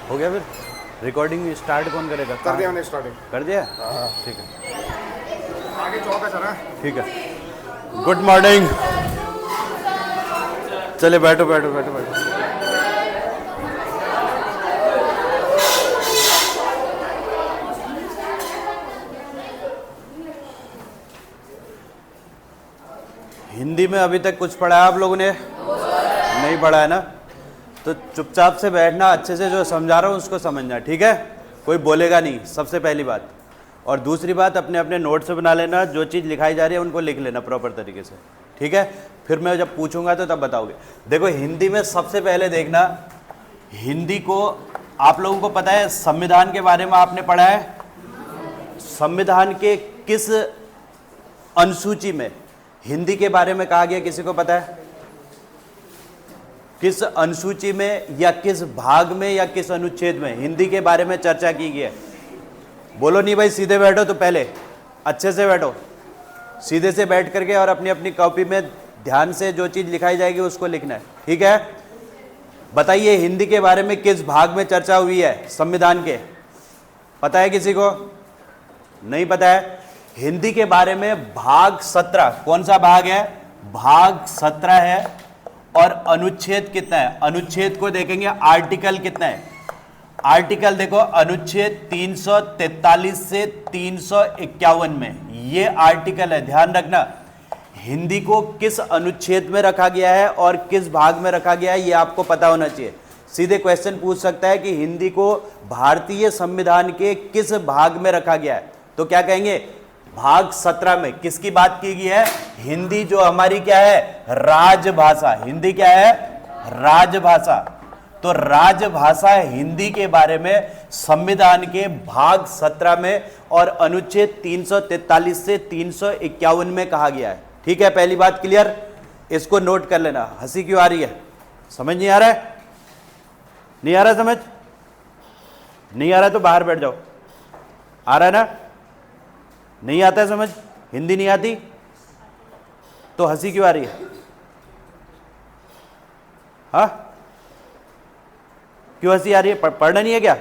हो गया फिर रिकॉर्डिंग स्टार्ट कौन करेगा? कर दिया हमने स्टार्टिंग। कर दिया? हाँ। ठीक है, आगे चौक है सर। हाँ? ठीक है। Good morning. चले बैठो बैठो बैठो बैठो। हिंदी में अभी तक कुछ पढ़ा है आप लोगों ने? नहीं पढ़ा है ना? तो चुपचाप से बैठना, अच्छे से जो समझा रहा हूँ उसको समझना, ठीक है? कोई बोलेगा नहीं, सबसे पहली बात। और दूसरी बात, अपने अपने नोट से बना लेना, जो चीज़ लिखाई जा रही है उनको लिख लेना प्रॉपर तरीके से, ठीक है? फिर मैं जब पूछूंगा तो तब बताओगे। देखो हिंदी में सबसे पहले देखना, हिंदी को आप लोगों को पता है संविधान के बारे में आपने पढ़ा है? संविधान के किस अनुसूची में हिंदी के बारे में कहा गया, किसी को पता है? किस अनुसूची में या किस भाग में या किस अनुच्छेद में हिंदी के बारे में चर्चा की गई है? बोलो नहीं भाई, सीधे बैठो तो पहले, अच्छे से बैठो, सीधे से बैठ करके और अपनी अपनी कॉपी में ध्यान से जो चीज लिखाई जाएगी उसको लिखना है, ठीक है? बताइए हिंदी के बारे में किस भाग में चर्चा हुई है संविधान के? पता है किसी को? नहीं पता है? हिंदी के बारे में भाग 17, कौन सा भाग है? भाग 17 है। और अनुच्छेद कितना है? अनुच्छेद को देखेंगे, आर्टिकल कितना है? आर्टिकल देखो, अनुच्छेद 343 से 351 में ये आर्टिकल है। ध्यान रखना, हिंदी को किस अनुच्छेद में रखा गया है और किस भाग में रखा गया है ये आपको पता होना चाहिए। सीधे क्वेश्चन पूछ सकता है कि हिंदी को भारतीय संविधान के किस भाग में रखा गया है, तो क्या कहेंगे? भाग 17 में। किसकी बात की गई है? हिंदी जो हमारी क्या है? राजभाषा। हिंदी क्या है? राजभाषा। तो राजभाषा हिंदी के बारे में संविधान के भाग 17 में और अनुच्छेद 343 से 351 में कहा गया है, ठीक है? पहली बात क्लियर, इसको नोट कर लेना। हंसी क्यों आ रही है? समझ नहीं आ रहा है? नहीं आ रहा समझ? नहीं आ रहा तो बाहर बैठ जाओ। आ रहा है ना? नहीं आता है समझ? हिंदी नहीं आती तो हंसी क्यों आ रही है? हाँ, क्यों हंसी आ रही है? पढ़ना नहीं है क्या?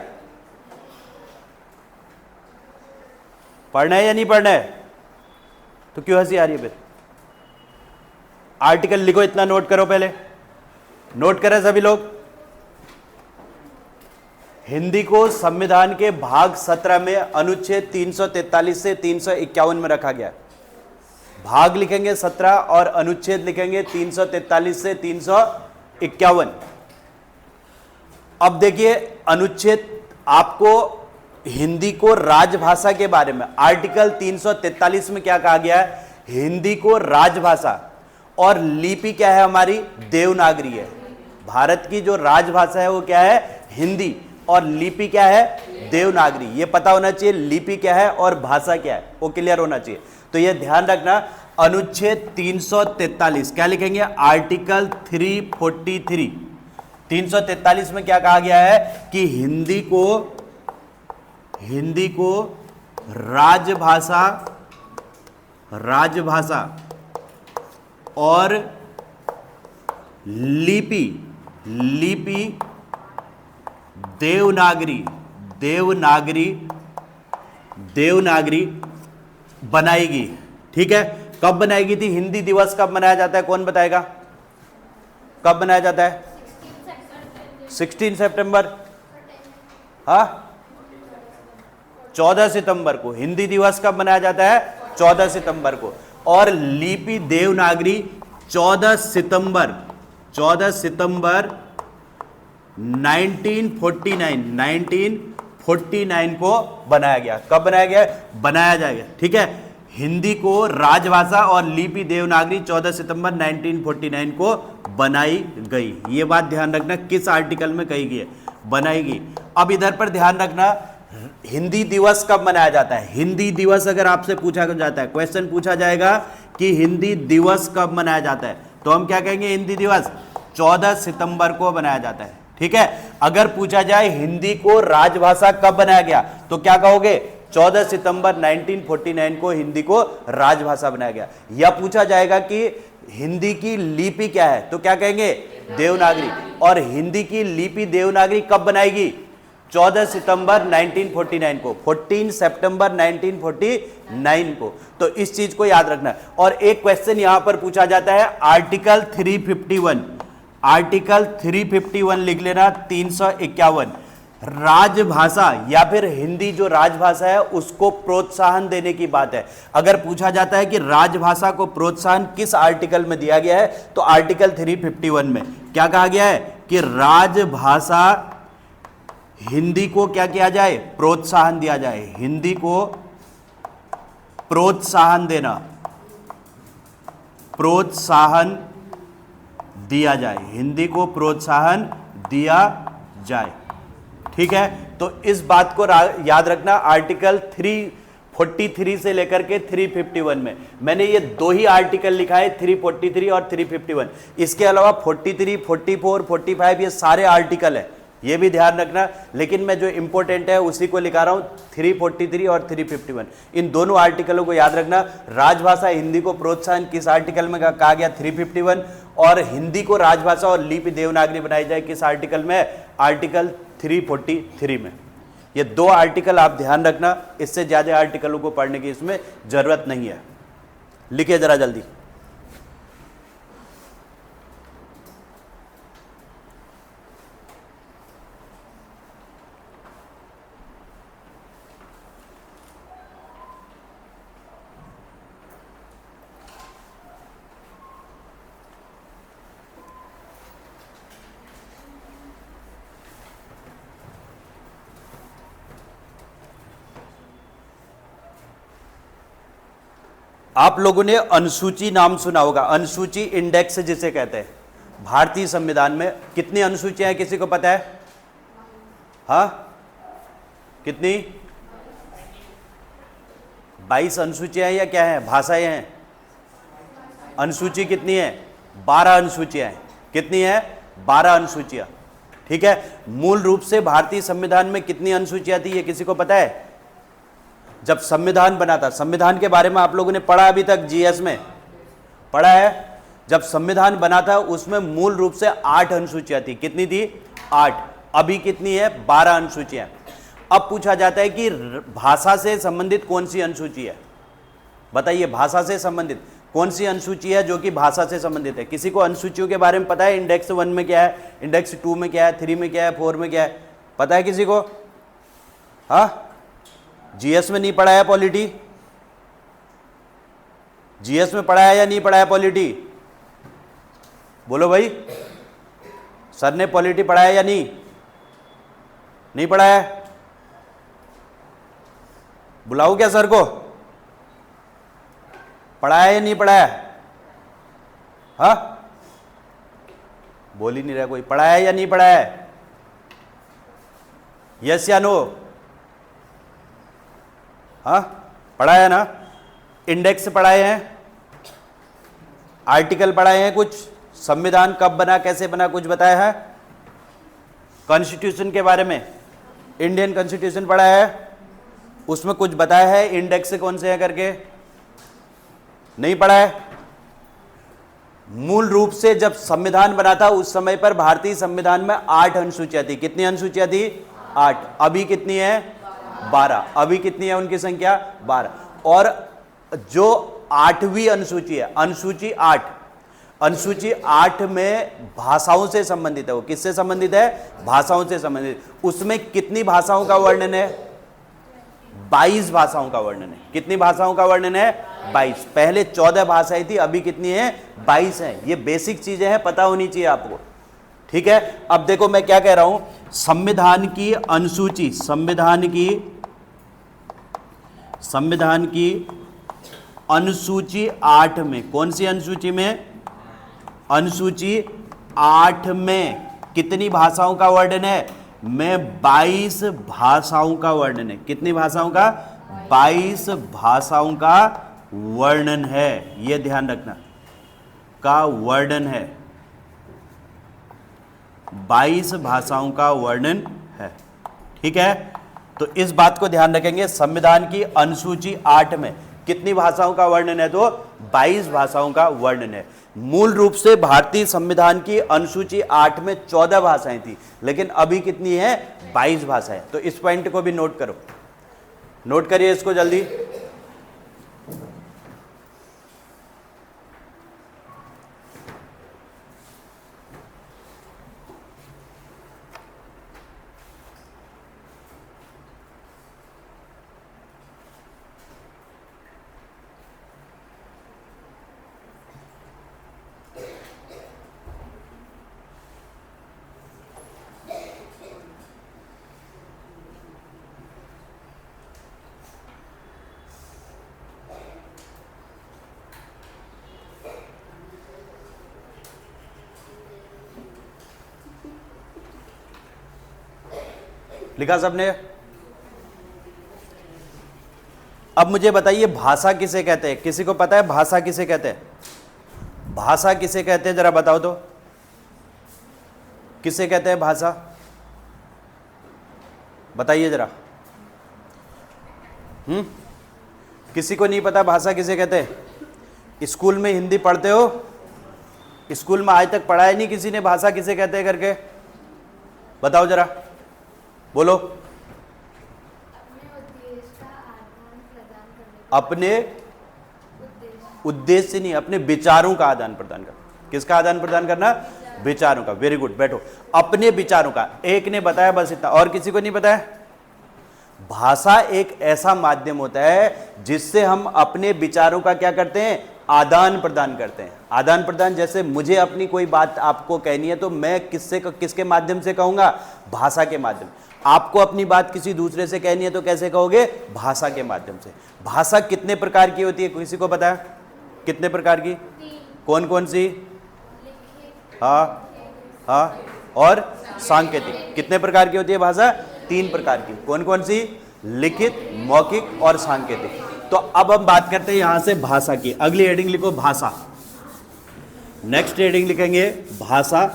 पढ़ना है या नहीं पढ़ना है? तो क्यों हंसी आ रही है फिर? आर्टिकल लिखो, इतना नोट करो, पहले नोट करें सभी लोग। हिंदी को संविधान के भाग 17 में अनुच्छेद 343 से 351 में रखा गया। भाग लिखेंगे 17 और अनुच्छेद लिखेंगे 343 से 351। अब देखिए अनुच्छेद, आपको हिंदी को राजभाषा के बारे में आर्टिकल 343 में क्या कहा गया है? हिंदी को राजभाषा, और लिपि क्या है हमारी? देवनागरी है। भारत की जो राजभाषा है वो क्या है? हिंदी, और लिपि क्या है? देवनागरी। ये पता होना चाहिए लिपि क्या है और भाषा क्या है, वो क्लियर होना चाहिए। तो ये ध्यान रखना, अनुच्छेद 343 क्या लिखेंगे? आर्टिकल 343। 343 में क्या कहा गया है कि हिंदी को राजभाषा और लिपि देवनागरी बनाएगी, ठीक है? कब बनाएगी थी? हिंदी दिवस कब मनाया जाता है, कौन बताएगा? कब मनाया जाता है? 16 सितंबर। हाँ, 14 सितंबर को हिंदी दिवस कब मनाया जाता है? 14 सितंबर को। और लिपि देवनागरी 14 सितंबर 1949 को बनाया गया। कब बनाया गया? बनाया जाएगा, ठीक है? हिंदी को राजभाषा और लिपि देवनागरी 14 सितंबर 1949 को बनाई गई। ये बात ध्यान रखना, किस आर्टिकल में कही गई है? बनाई गई। अब इधर पर ध्यान रखना, हिंदी दिवस कब मनाया जाता है? हिंदी दिवस अगर आपसे पूछा जाता है, क्वेश्चन पूछा जाएगा कि हिंदी दिवस कब मनाया जाता है, तो हम क्या कहेंगे? हिंदी दिवस 14 सितंबर को बनाया जाता है, ठीक है? अगर पूछा जाए हिंदी को राजभाषा कब बनाया गया, तो क्या कहोगे? 14 सितंबर 1949 को हिंदी को राजभाषा बनाया गया। या पूछा जाएगा कि हिंदी की लिपि क्या है, तो क्या कहेंगे? देवनागरी। और हिंदी की लिपि देवनागरी कब बनाएगी? 14 सितंबर 1949 को, 14 सितंबर 1949 को। तो इस चीज को याद रखना है। और एक क्वेश्चन यहां पर पूछा जाता है आर्टिकल 351, आर्टिकल 351 लिख लेना, 351, राजभाषा या फिर हिंदी जो राजभाषा है उसको प्रोत्साहन देने की बात है। अगर पूछा जाता है कि राजभाषा को प्रोत्साहन किस आर्टिकल में दिया गया है, तो आर्टिकल 351 में क्या कहा गया है कि राजभाषा हिंदी को क्या किया जाए, प्रोत्साहन दिया जाए, हिंदी को प्रोत्साहन देना, प्रोत्साहन दिया जाए, हिंदी को प्रोत्साहन दिया जाए। ठीक है, तो इस बात को याद रखना। आर्टिकल 343 से लेकर के 351 में मैंने ये दो ही आर्टिकल लिखा है, 343 और 351। इसके अलावा 43, 44, 45 ये सारे आर्टिकल है, ये भी ध्यान रखना। लेकिन मैं जो इंपॉर्टेंट है उसी को लिखा रहा हूं, 343 और 351। इन दोनों आर्टिकलों को याद रखना। राजभाषा हिंदी को प्रोत्साहन किस आर्टिकल में कहा गया, 351, और हिंदी को राजभाषा और लिपि देवनागरी बनाई जाए किस आर्टिकल में, आर्टिकल 343 में। ये दो आर्टिकल आप ध्यान रखना, इससे ज्यादा आर्टिकलों को पढ़ने की इसमें जरूरत नहीं है। लिखिए जरा जल्दी। आप लोगों ने अनुसूची नाम सुना होगा, अनुसूची इंडेक्स जिसे कहते हैं। भारतीय संविधान में कितनी अनुसूचियां हैं, किसी को पता है? हाँ, कितनी? 22 अनुसूचियां या क्या है, भाषाएं हैं? अनुसूची कितनी है? 12 अनुसूचियां हैं। कितनी है? 12 अनुसूचियां। ठीक है, मूल रूप से भारतीय संविधान में कितनी अनुसूचियां थी, ये किसी को पता है? जब संविधान बना था, संविधान के बारे में आप लोगों ने पढ़ा अभी तक, जीएस में पढ़ा है? जब संविधान बना था उसमें मूल रूप से 8 अनुसूचियां थी। कितनी थी? 8। अभी कितनी है? 12 अनुसूचियां। अब पूछा जाता है कि भाषा से संबंधित कौन सी अनुसूची है, बताइए। भाषा से संबंधित कौन सी अनुसूची है जो कि भाषा से संबंधित है? किसी को अनुसूचियों के बारे में पता है? इंडेक्स 1 में क्या है, इंडेक्स 2 में क्या है, 3 में क्या है, 4 में क्या है, पता है किसी को? हाँ, जीएस में नहीं पढ़ा है पॉलिटी? जीएस में पढ़ा है या नहीं पढ़ा है पॉलिटी? बोलो भाई, सर ने पॉलिटी पढ़ा है या नहीं? नहीं पढ़ा है? बुलाओ क्या सर को? पढ़ा है या नहीं पढ़ा है? हाँ, बोल ही नहीं रहा कोई। पढ़ा है या नहीं पढ़ा है? यस या नो? हाँ, पढ़ा है ना? इंडेक्स पढ़ाए हैं, आर्टिकल पढ़ाए हैं, कुछ संविधान कब बना, कैसे बना, कुछ बताया है? कॉन्स्टिट्यूशन के बारे में, इंडियन कॉन्स्टिट्यूशन पढ़ा है, उसमें कुछ बताया है इंडेक्स कौन से हैं करके? नहीं पढ़ा है? मूल रूप से जब संविधान बना था उस समय पर भारतीय संविधान में 8 अनुसूचियां थी। कितनी अनुसूचियां थी? 8। अभी कितनी है? 12। अभी कितनी है उनकी संख्या? 12। और जो 8वीं अनुसूची है, अनुसूची 8, अनुसूची 8 में भाषाओं से संबंधित है। वो किससे संबंधित है? भाषाओं से संबंधित। उसमें कितनी भाषाओं का वर्णन है? 22 भाषाओं का वर्णन है। कितनी भाषाओं का वर्णन है? 22। पहले 14 भाषाएं थी, अभी कितनी है? 22 है। ये बेसिक चीजें हैं, पता होनी चाहिए आपको। ठीक है, अब देखो मैं क्या कह रहा हूं, संविधान की अनुसूची, संविधान की अनुसूची 8 में, कौन सी अनुसूची में? अनुसूची 8 में कितनी भाषाओं का वर्णन है? में 22 भाषाओं का वर्णन है। कितनी भाषाओं का? 22 भाषाओं का वर्णन है। यह ध्यान रखना, का वर्णन है, 22 भाषाओं का वर्णन है। ठीक है, तो इस बात को ध्यान रखेंगे। संविधान की अनुसूची 8 में कितनी भाषाओं का वर्णन है? तो 22 भाषाओं का वर्णन है। मूल रूप से भारतीय संविधान की अनुसूची 8 में 14 भाषाएं थी, लेकिन अभी कितनी है? 22 भाषाएं। तो इस पॉइंट को भी नोट करो, नोट करिए इसको जल्दी। लिखा सबने? अब मुझे बताइए भाषा किसे कहते हैं? किसी को पता है भाषा किसे कहते हैं? भाषा किसे कहते हैं जरा बताओ तो, किसे कहते हैं भाषा? बताइए जरा। किसी को नहीं पता भाषा किसे कहते हैं? स्कूल में हिंदी पढ़ते हो? स्कूल में आज तक पढ़ाया नहीं किसी ने भाषा किसे कहते हैं करके? बताओ जरा, बोलो। अपने उद्देश्य नहीं, अपने विचारों का आदान प्रदान करना। किसका आदान प्रदान करना? विचारों का। वेरी गुड, बैठो। अपने विचारों का। एक ने बताया, बस इतना, और किसी को नहीं बताया? भाषा एक ऐसा माध्यम होता है जिससे हम अपने विचारों का क्या करते हैं? आदान प्रदान करते हैं। आदान प्रदान, जैसे मुझे अपनी कोई बात आपको कहनी है तो मैं किसके माध्यम से कहूंगा? भाषा के माध्यम। आपको अपनी बात किसी दूसरे से कहनी है तो कैसे कहोगे? भाषा के माध्यम से। भाषा कितने प्रकार की होती है? किसी को पता है कितने प्रकार की? कौन कौन सी? हाँ, और सांकेतिक। कितने प्रकार की होती है भाषा? 3 प्रकार की। कौन कौन सी? लिखित, मौखिक और सांकेतिक। तो अब हम बात करते हैं यहां से भाषा की। अगली हेडिंग लिखो भाषा। नेक्स्ट हेडिंग लिखेंगे भाषा।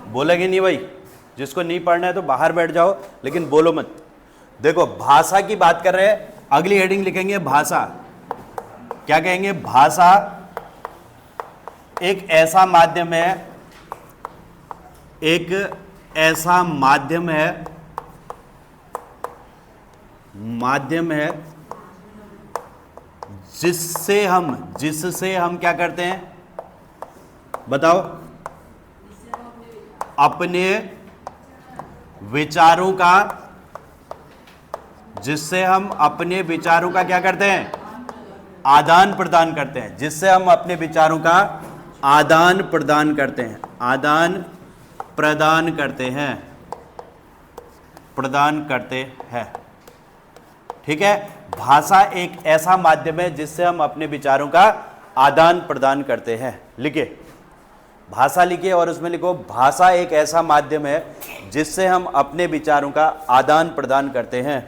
बोलेंगे नहीं भाई? जिसको नहीं पढ़ना है तो बाहर बैठ जाओ, लेकिन बोलो मत। देखो भाषा की बात कर रहे हैं, अगली हेडिंग लिखेंगे भाषा। क्या कहेंगे? भाषा एक ऐसा माध्यम है, एक ऐसा माध्यम है जिससे हम क्या करते हैं? बताओ। अपने विचारों का, जिससे हम अपने विचारों का क्या करते हैं? आदान प्रदान करते हैं। जिससे हम अपने विचारों का आदान प्रदान करते हैं। आदान प्रदान करते हैं, प्रदान करते हैं। ठीक है। भाषा एक ऐसा माध्यम है जिससे हम अपने विचारों का आदान प्रदान करते हैं। लिखिए भाषा, लिखिए और उसमें लिखो भाषा एक ऐसा माध्यम है जिससे हम अपने विचारों का आदान प्रदान करते हैं।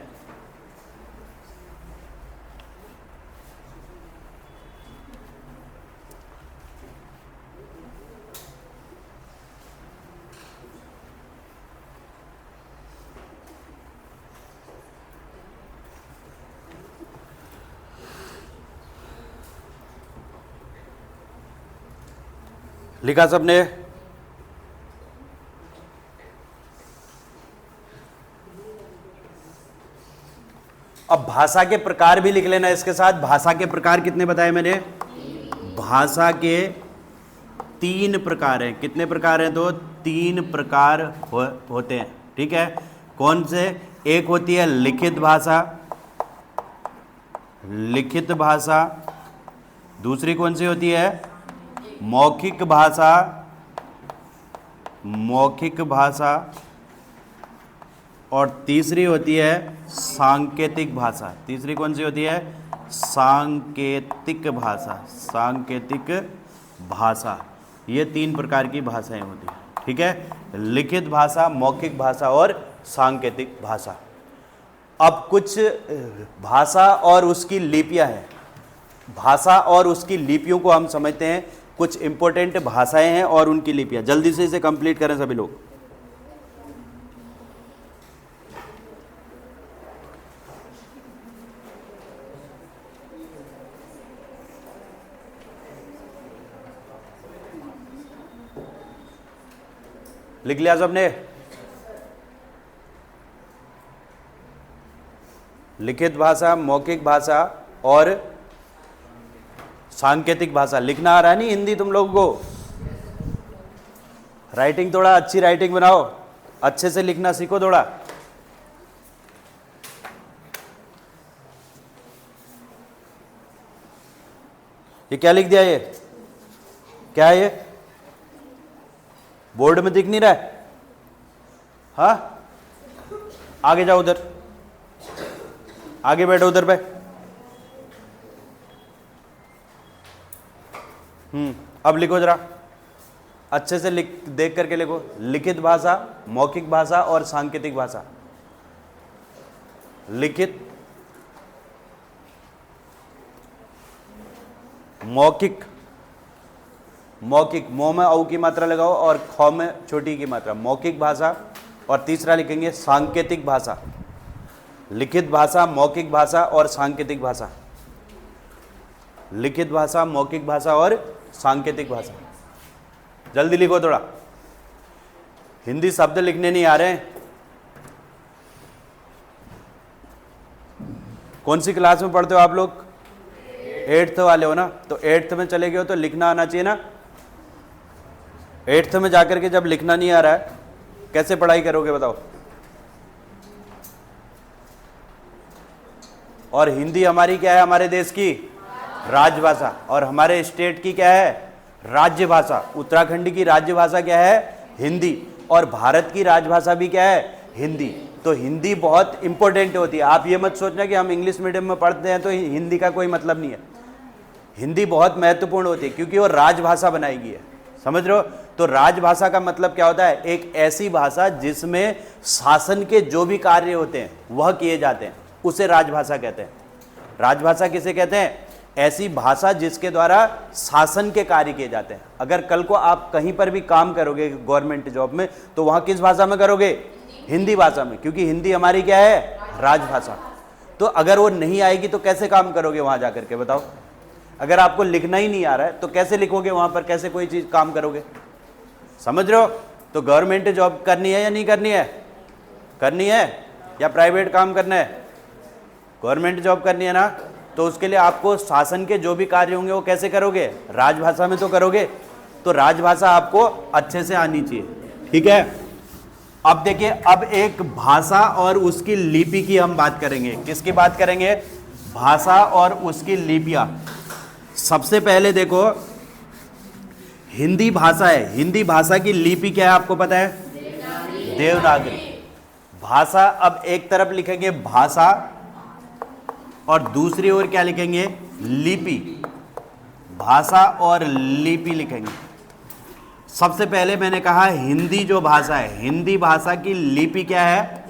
लिखा सबने? अब भाषा के प्रकार भी लिख लेना इसके साथ। भाषा के प्रकार कितने बताए मैंने? भाषा के 3 प्रकार हैं। कितने प्रकार हैं? तो 3 प्रकार होते हैं। ठीक है। कौन से? एक होती है लिखित भाषा, लिखित भाषा। दूसरी कौन सी होती है? मौखिक भाषा, मौखिक भाषा। और तीसरी होती है सांकेतिक भाषा। तीसरी कौन सी होती है? सांकेतिक भाषा, सांकेतिक भाषा। ये 3 प्रकार की भाषाएं होती हैं। ठीक है। लिखित भाषा, मौखिक भाषा और सांकेतिक भाषा। अब कुछ भाषा और उसकी लिपियां हैं। भाषा और उसकी लिपियों को हम समझते हैं। कुछ इंपॉर्टेंट भाषाएं हैं और उनकी लिपियां, जल्दी से इसे कंप्लीट करें सभी लोग। लिख लिया सबने? लिखित भाषा, मौखिक भाषा और सांकेतिक भाषा। लिखना आ रहा है नहीं हिंदी तुम लोगों को? राइटिंग थोड़ा अच्छी राइटिंग बनाओ, अच्छे से लिखना सीखो थोड़ा। ये क्या लिख दिया? ये क्या है? ये बोर्ड में दिख नहीं रहा है? हाँ, आगे जाओ, उधर आगे बैठो, उधर पे। अब लिखो जरा अच्छे से, लिख देख करके लिखो। लिखित भाषा, मौखिक भाषा और सांकेतिक भाषा। लिखित, मौखिक, मौखिक मो में औ की मात्रा लगाओ और ख में छोटी की मात्रा, मौखिक भाषा। और तीसरा लिखेंगे सांकेतिक भाषा। लिखित भाषा, मौखिक भाषा और सांकेतिक भाषा। लिखित भाषा, मौखिक भाषा और सांकेतिक भाषा। जल्दी लिखो थोड़ा, हिंदी शब्द लिखने नहीं आ रहे हैं। कौन सी क्लास में पढ़ते हो आप लोग? 8th वाले हो ना? तो 8th में चले गए हो तो लिखना आना चाहिए ना। 8th में जाकर के जब लिखना नहीं आ रहा है, कैसे पढ़ाई करोगे बताओ? और हिंदी हमारी क्या है? हमारे देश की राजभाषा। और हमारे स्टेट की क्या है? राज्य भाषा। उत्तराखंड की राज्य भाषा क्या है? हिंदी। और भारत की राजभाषा भी क्या है? हिंदी। तो हिंदी बहुत इंपॉर्टेंट होती है। आप ये मत सोचना कि हम इंग्लिश मीडियम में पढ़ते हैं तो हिंदी का कोई मतलब नहीं है। हिंदी बहुत महत्वपूर्ण होती है क्योंकि वो राजभाषा बनाई गई है। समझ रहे हो? तो राजभाषा का मतलब क्या होता है? एक ऐसी भाषा जिसमें शासन के जो भी कार्य होते हैं वह किए जाते हैं, उसे राजभाषा कहते हैं। राजभाषा किसे कहते हैं? ऐसी भाषा जिसके द्वारा शासन के कार्य किए जाते हैं। अगर कल को आप कहीं पर भी काम करोगे गवर्नमेंट जॉब में, तो वहां किस भाषा में करोगे? हिंदी भाषा में, क्योंकि हिंदी हमारी क्या है? राजभाषा। तो अगर वो नहीं आएगी तो कैसे काम करोगे वहां जाकर के? बताओ। अगर आपको लिखना ही नहीं आ रहा है तो कैसे लिखोगे वहां पर? कैसे कोई चीज काम करोगे? समझ रहे हो? तो गवर्नमेंट जॉब करनी है या नहीं करनी है? करनी है या प्राइवेट काम करना है? गवर्नमेंट जॉब करनी है ना, तो उसके लिए आपको शासन के जो भी कार्य होंगे वो कैसे करोगे? राजभाषा में तो करोगे। तो राजभाषा आपको अच्छे से आनी चाहिए। ठीक है? अब देखिए, अब एक भाषा और उसकी लिपि की हम बात करेंगे। किसकी बात करेंगे? भाषा और उसकी लिपियां। सबसे पहले देखो, हिंदी भाषा है, हिंदी भाषा की लिपि क्या है आपको पता है? देवनागरी भाषा। अब एक तरफ लिखेंगे भाषा और दूसरी ओर क्या लिखेंगे? लिपि। भाषा और लिपि लिखेंगे। सबसे पहले मैंने कहा हिंदी जो भाषा है, हिंदी भाषा की लिपि क्या है?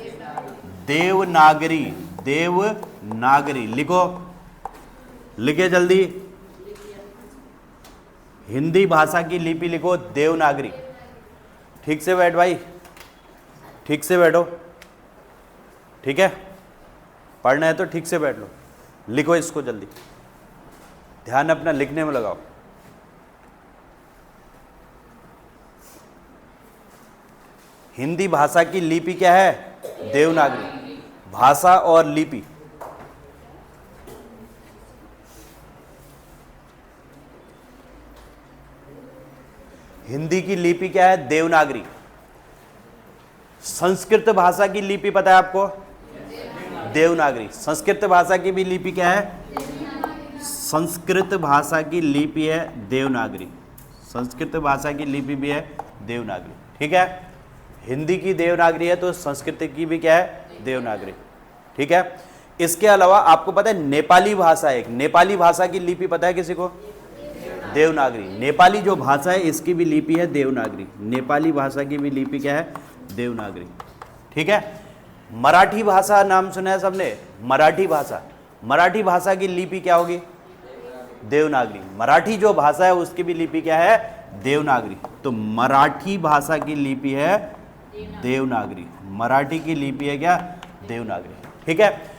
देवनागरी। देवनागरी लिखो, लिखे जल्दी। हिंदी भाषा की लिपि लिखो देवनागरी। ठीक से बैठ भाई, ठीक से बैठो। ठीक है? पढ़ना है तो ठीक से बैठ लो। लिखो इसको जल्दी, ध्यान अपना लिखने में लगाओ। हिंदी भाषा की लिपि क्या है? देवनागरी। भाषा और लिपि। हिंदी की लिपि क्या है? देवनागरी। संस्कृत भाषा की लिपि पता है आपको? देवनागरी। संस्कृत भाषा की भी लिपि क्या है? संस्कृत भाषा की लिपि है देवनागरी। संस्कृत भाषा की लिपि भी है देवनागरी। ठीक है? हिंदी की देवनागरी है तो संस्कृत की भी क्या है? देवनागरी। ठीक है? इसके अलावा आपको पता है नेपाली भाषा है एक, नेपाली भाषा की लिपि पता है किसी को? देवनागरी। नेपाली जो भाषा है इसकी भी लिपि है देवनागरी। नेपाली भाषा की भी लिपि क्या है? देवनागरी। ठीक है? मराठी भाषा नाम सुना है सबने? मराठी भाषा। मराठी भाषा की लिपि क्या होगी? देवनागरी। मराठी जो भाषा है उसकी भी लिपि क्या है? देवनागरी। तो मराठी भाषा की लिपि है देवनागरी। मराठी की लिपि है क्या? देवनागरी। ठीक है।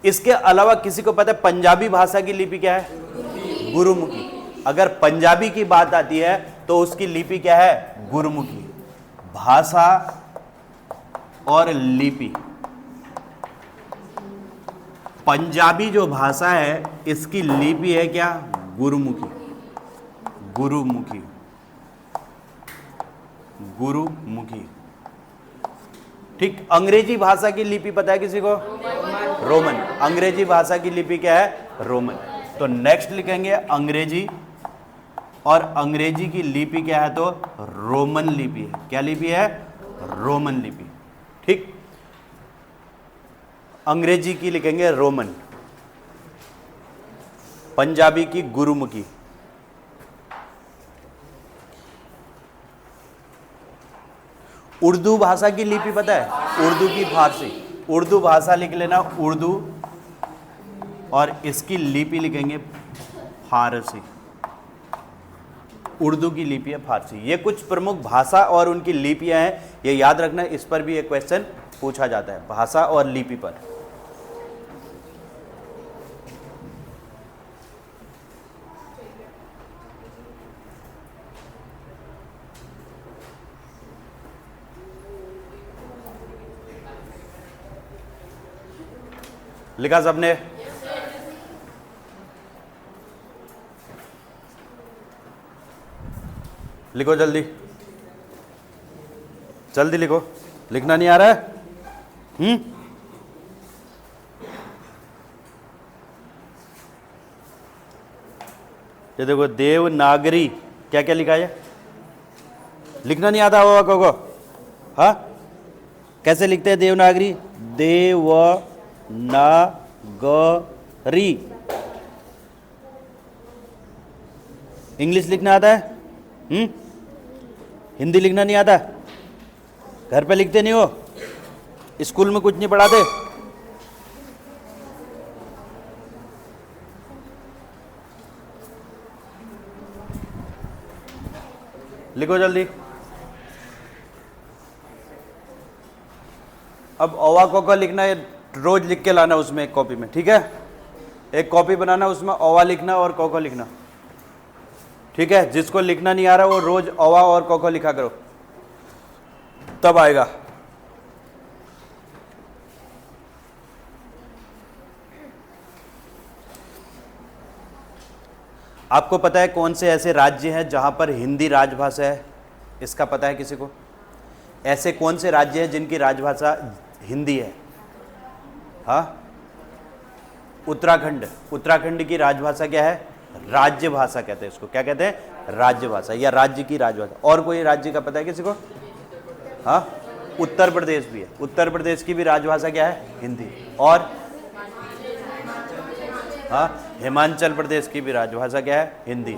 इसके अलावा किसी को पता है पंजाबी भाषा की लिपि क्या है? गुरुमुखी। अगर पंजाबी की बात आती है तो उसकी लिपि क्या है? गुरुमुखी। भाषा और लिपि, पंजाबी जो भाषा है इसकी लिपि है क्या? गुरुमुखी। गुरुमुखी। गुरुमुखी। ठीक। अंग्रेजी भाषा की लिपि पता है किसी को? रोमन। अंग्रेजी भाषा की लिपि क्या है? रोमन। तो नेक्स्ट लिखेंगे अंग्रेजी, और अंग्रेजी की लिपि क्या है? तो रोमन लिपि है। क्या लिपि है? रोमन लिपि। ठीक। अंग्रेजी की लिखेंगे रोमन, पंजाबी की गुरुमुखी। उर्दू भाषा की लिपि पता है? उर्दू की फारसी। उर्दू भाषा लिख लेना, उर्दू, और इसकी लिपि लिखेंगे फारसी। उर्दू की लिपि है फारसी। ये कुछ प्रमुख भाषा और उनकी लिपियां हैं, ये याद रखना। इस पर भी एक क्वेश्चन पूछा जाता है, भाषा और लिपि पर। लिखा सबने? लिखो जल्दी, जल्दी लिखो। लिखना नहीं आ रहा है? ये देखो देवनागरी, क्या क्या लिखा है? लिखना नहीं आता होगा को? हाँ, कैसे लिखते हैं देवनागरी? देवनागरी। इंग्लिश लिखना आता है? हिंदी लिखना नहीं आता? घर पे लिखते नहीं हो? स्कूल में कुछ नहीं पढ़ाते? लिखो जल्दी। अब ओवा को लिखना है, रोज लिख के लाना उसमें एक कॉपी में। ठीक है, एक कॉपी बनाना, उसमें ओवा लिखना और कोको लिखना। ठीक है, जिसको लिखना नहीं आ रहा वो रोज ओवा और कोको लिखा करो, तब आएगा। आपको पता है कौन से ऐसे राज्य हैं जहां पर हिंदी राजभाषा है? इसका पता है किसी को? ऐसे कौन से राज्य हैं जिनकी राजभाषा हिंदी है? हाँ, उत्तराखंड। उत्तराखंड की राजभाषा क्या है? राज्य भाषा कहते हैं इसको। क्या कहते हैं? राज्य भाषा, या राज्य की राजभाषा। और कोई राज्य का पता है किसी को? हाँ, उत्तर प्रदेश भी है। उत्तर प्रदेश की भी राजभाषा क्या है? हिंदी। और हाँ, हिमाचल प्रदेश की भी राजभाषा क्या है? हिंदी।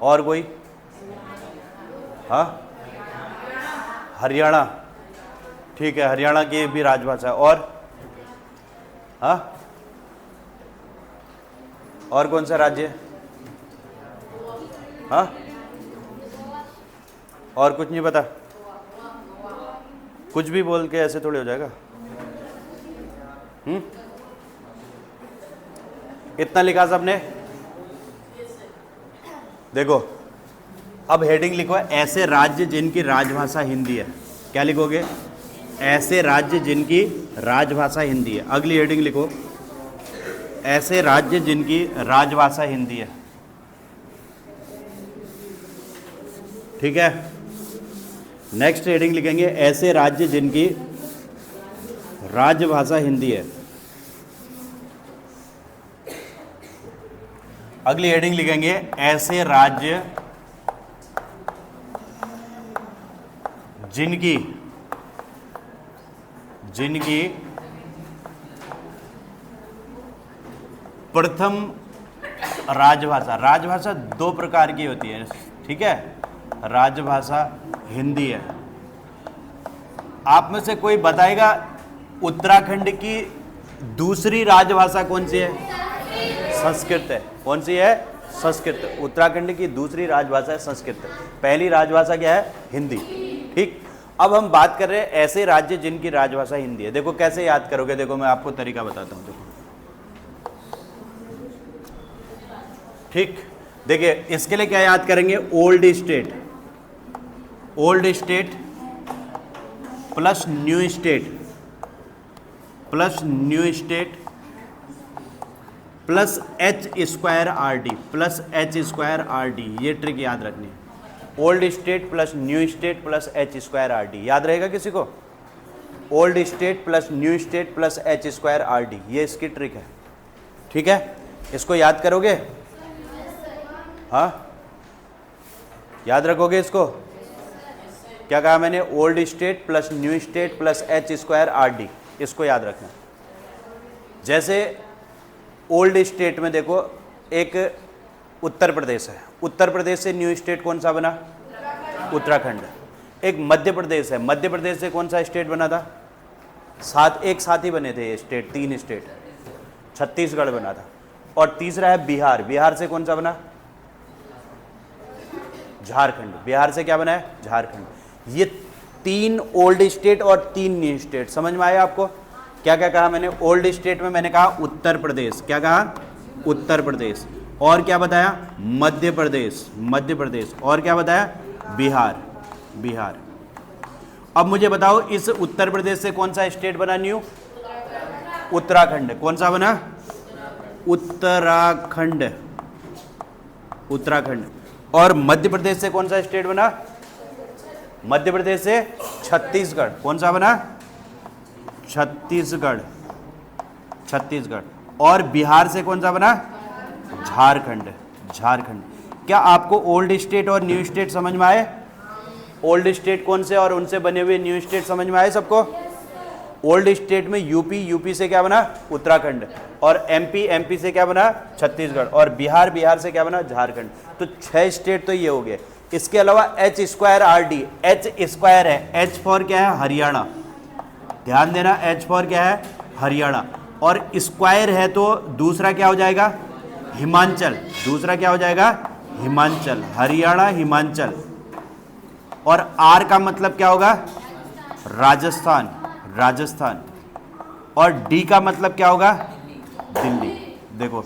और कोई? हाँ, हरियाणा। ठीक है, हरियाणा की भी राजभाषा। और हाँ, और कौन सा राज्य है? हाँ, और कुछ नहीं पता? कुछ भी बोल के ऐसे थोड़ी हो जाएगा। इतना लिखा सबने? देखो, अब हेडिंग लिखो, ऐसे राज्य जिनकी राजभाषा हिंदी है। क्या लिखोगे? ऐसे राज्य जिनकी राजभाषा हिंदी है। अगली हेडिंग लिखो, ऐसे राज्य जिनकी राजभाषा हिंदी है। ठीक है, नेक्स्ट हेडिंग लिखेंगे, ऐसे राज्य जिनकी राजभाषा हिंदी है। अगली हेडिंग लिखेंगे, ऐसे राज्य जिनकी प्रथम राजभाषा। राजभाषा दो प्रकार की होती है। ठीक है, राजभाषा हिंदी है। आप में से कोई बताएगा उत्तराखंड की दूसरी राजभाषा कौन सी है? संस्कृत है। कौन सी है? संस्कृत। उत्तराखंड की दूसरी राजभाषा है संस्कृत, पहली राजभाषा क्या है? हिंदी। ठीक, अब हम बात कर रहे हैं ऐसे राज्य जिनकी राजभाषा हिंदी है। देखो कैसे याद करोगे, देखो मैं आपको तरीका बताता हूँ। देखो ठीक, देखिए इसके लिए क्या याद करेंगे? Old state, old state plus new state plus new state plus H square R D plus H square R D, ये ट्रिक याद रखनी है। Old state plus new state plus H square R D, याद रहेगा किसी को? Old state plus new state plus H square R D, ये इसकी ट्रिक है। ठीक है, इसको याद करोगे? हाँ, याद रखोगे इसको? क्या कहा मैंने? Old state plus new state plus H square R D, इसको याद रखना। जैसे ओल्ड स्टेट में देखो एक उत्तर प्रदेश है, उत्तर प्रदेश से न्यू स्टेट कौन सा बना? उत्तराखंड। एक मध्य प्रदेश है, मध्य प्रदेश से कौन सा स्टेट बना था? एक साथ ही बने थे ये स्टेट, 3 स्टेट, छत्तीसगढ़ बना था। और तीसरा है बिहार, बिहार से कौन सा बना? झारखंड। बिहार से क्या बना है? झारखंड। ये 3 ओल्ड स्टेट और 3 न्यू स्टेट, समझ में आया आपको? क्या क्या कहा मैंने? ओल्ड स्टेट में मैंने कहा उत्तर प्रदेश, क्या कहा? उत्तर प्रदेश। और क्या बताया? मध्य प्रदेश, मध्य प्रदेश। और क्या बताया? बिहार, बिहार। अब मुझे बताओ इस उत्तर प्रदेश से कौन सा स्टेट बना न्यू? उत्तराखंड। कौन सा बना? उत्तराखंड, उत्तराखंड। और मध्य प्रदेश से कौन सा स्टेट बना? मध्य प्रदेश से छत्तीसगढ़। कौन सा बना? छत्तीसगढ़, छत्तीसगढ़। और बिहार से कौन सा बना? झारखंड, झारखंड। क्या आपको ओल्ड स्टेट और न्यू स्टेट समझ में आए? ओल्ड स्टेट कौन से और उनसे बने हुए न्यू स्टेट समझ में आए सबको? ओल्ड स्टेट में यूपी, यूपी से क्या बना? उत्तराखंड। और एमपी, एमपी से क्या बना? छत्तीसगढ़। और बिहार, बिहार से क्या बना? झारखंड। तो 6 स्टेट तो ये हो गए। इसके अलावा H square R D, H square है, एच फॉर क्या है? हरियाणा। ध्यान देना, एच फॉर क्या है? हरियाणा। और स्क्वायर है तो दूसरा क्या हो जाएगा? हिमाचल। दूसरा क्या हो जाएगा? हिमाचल, हरियाणा, हिमाचल। और आर का मतलब क्या होगा? राजस्थान, राजस्थान। और डी का मतलब क्या होगा? दिल्ली। देखो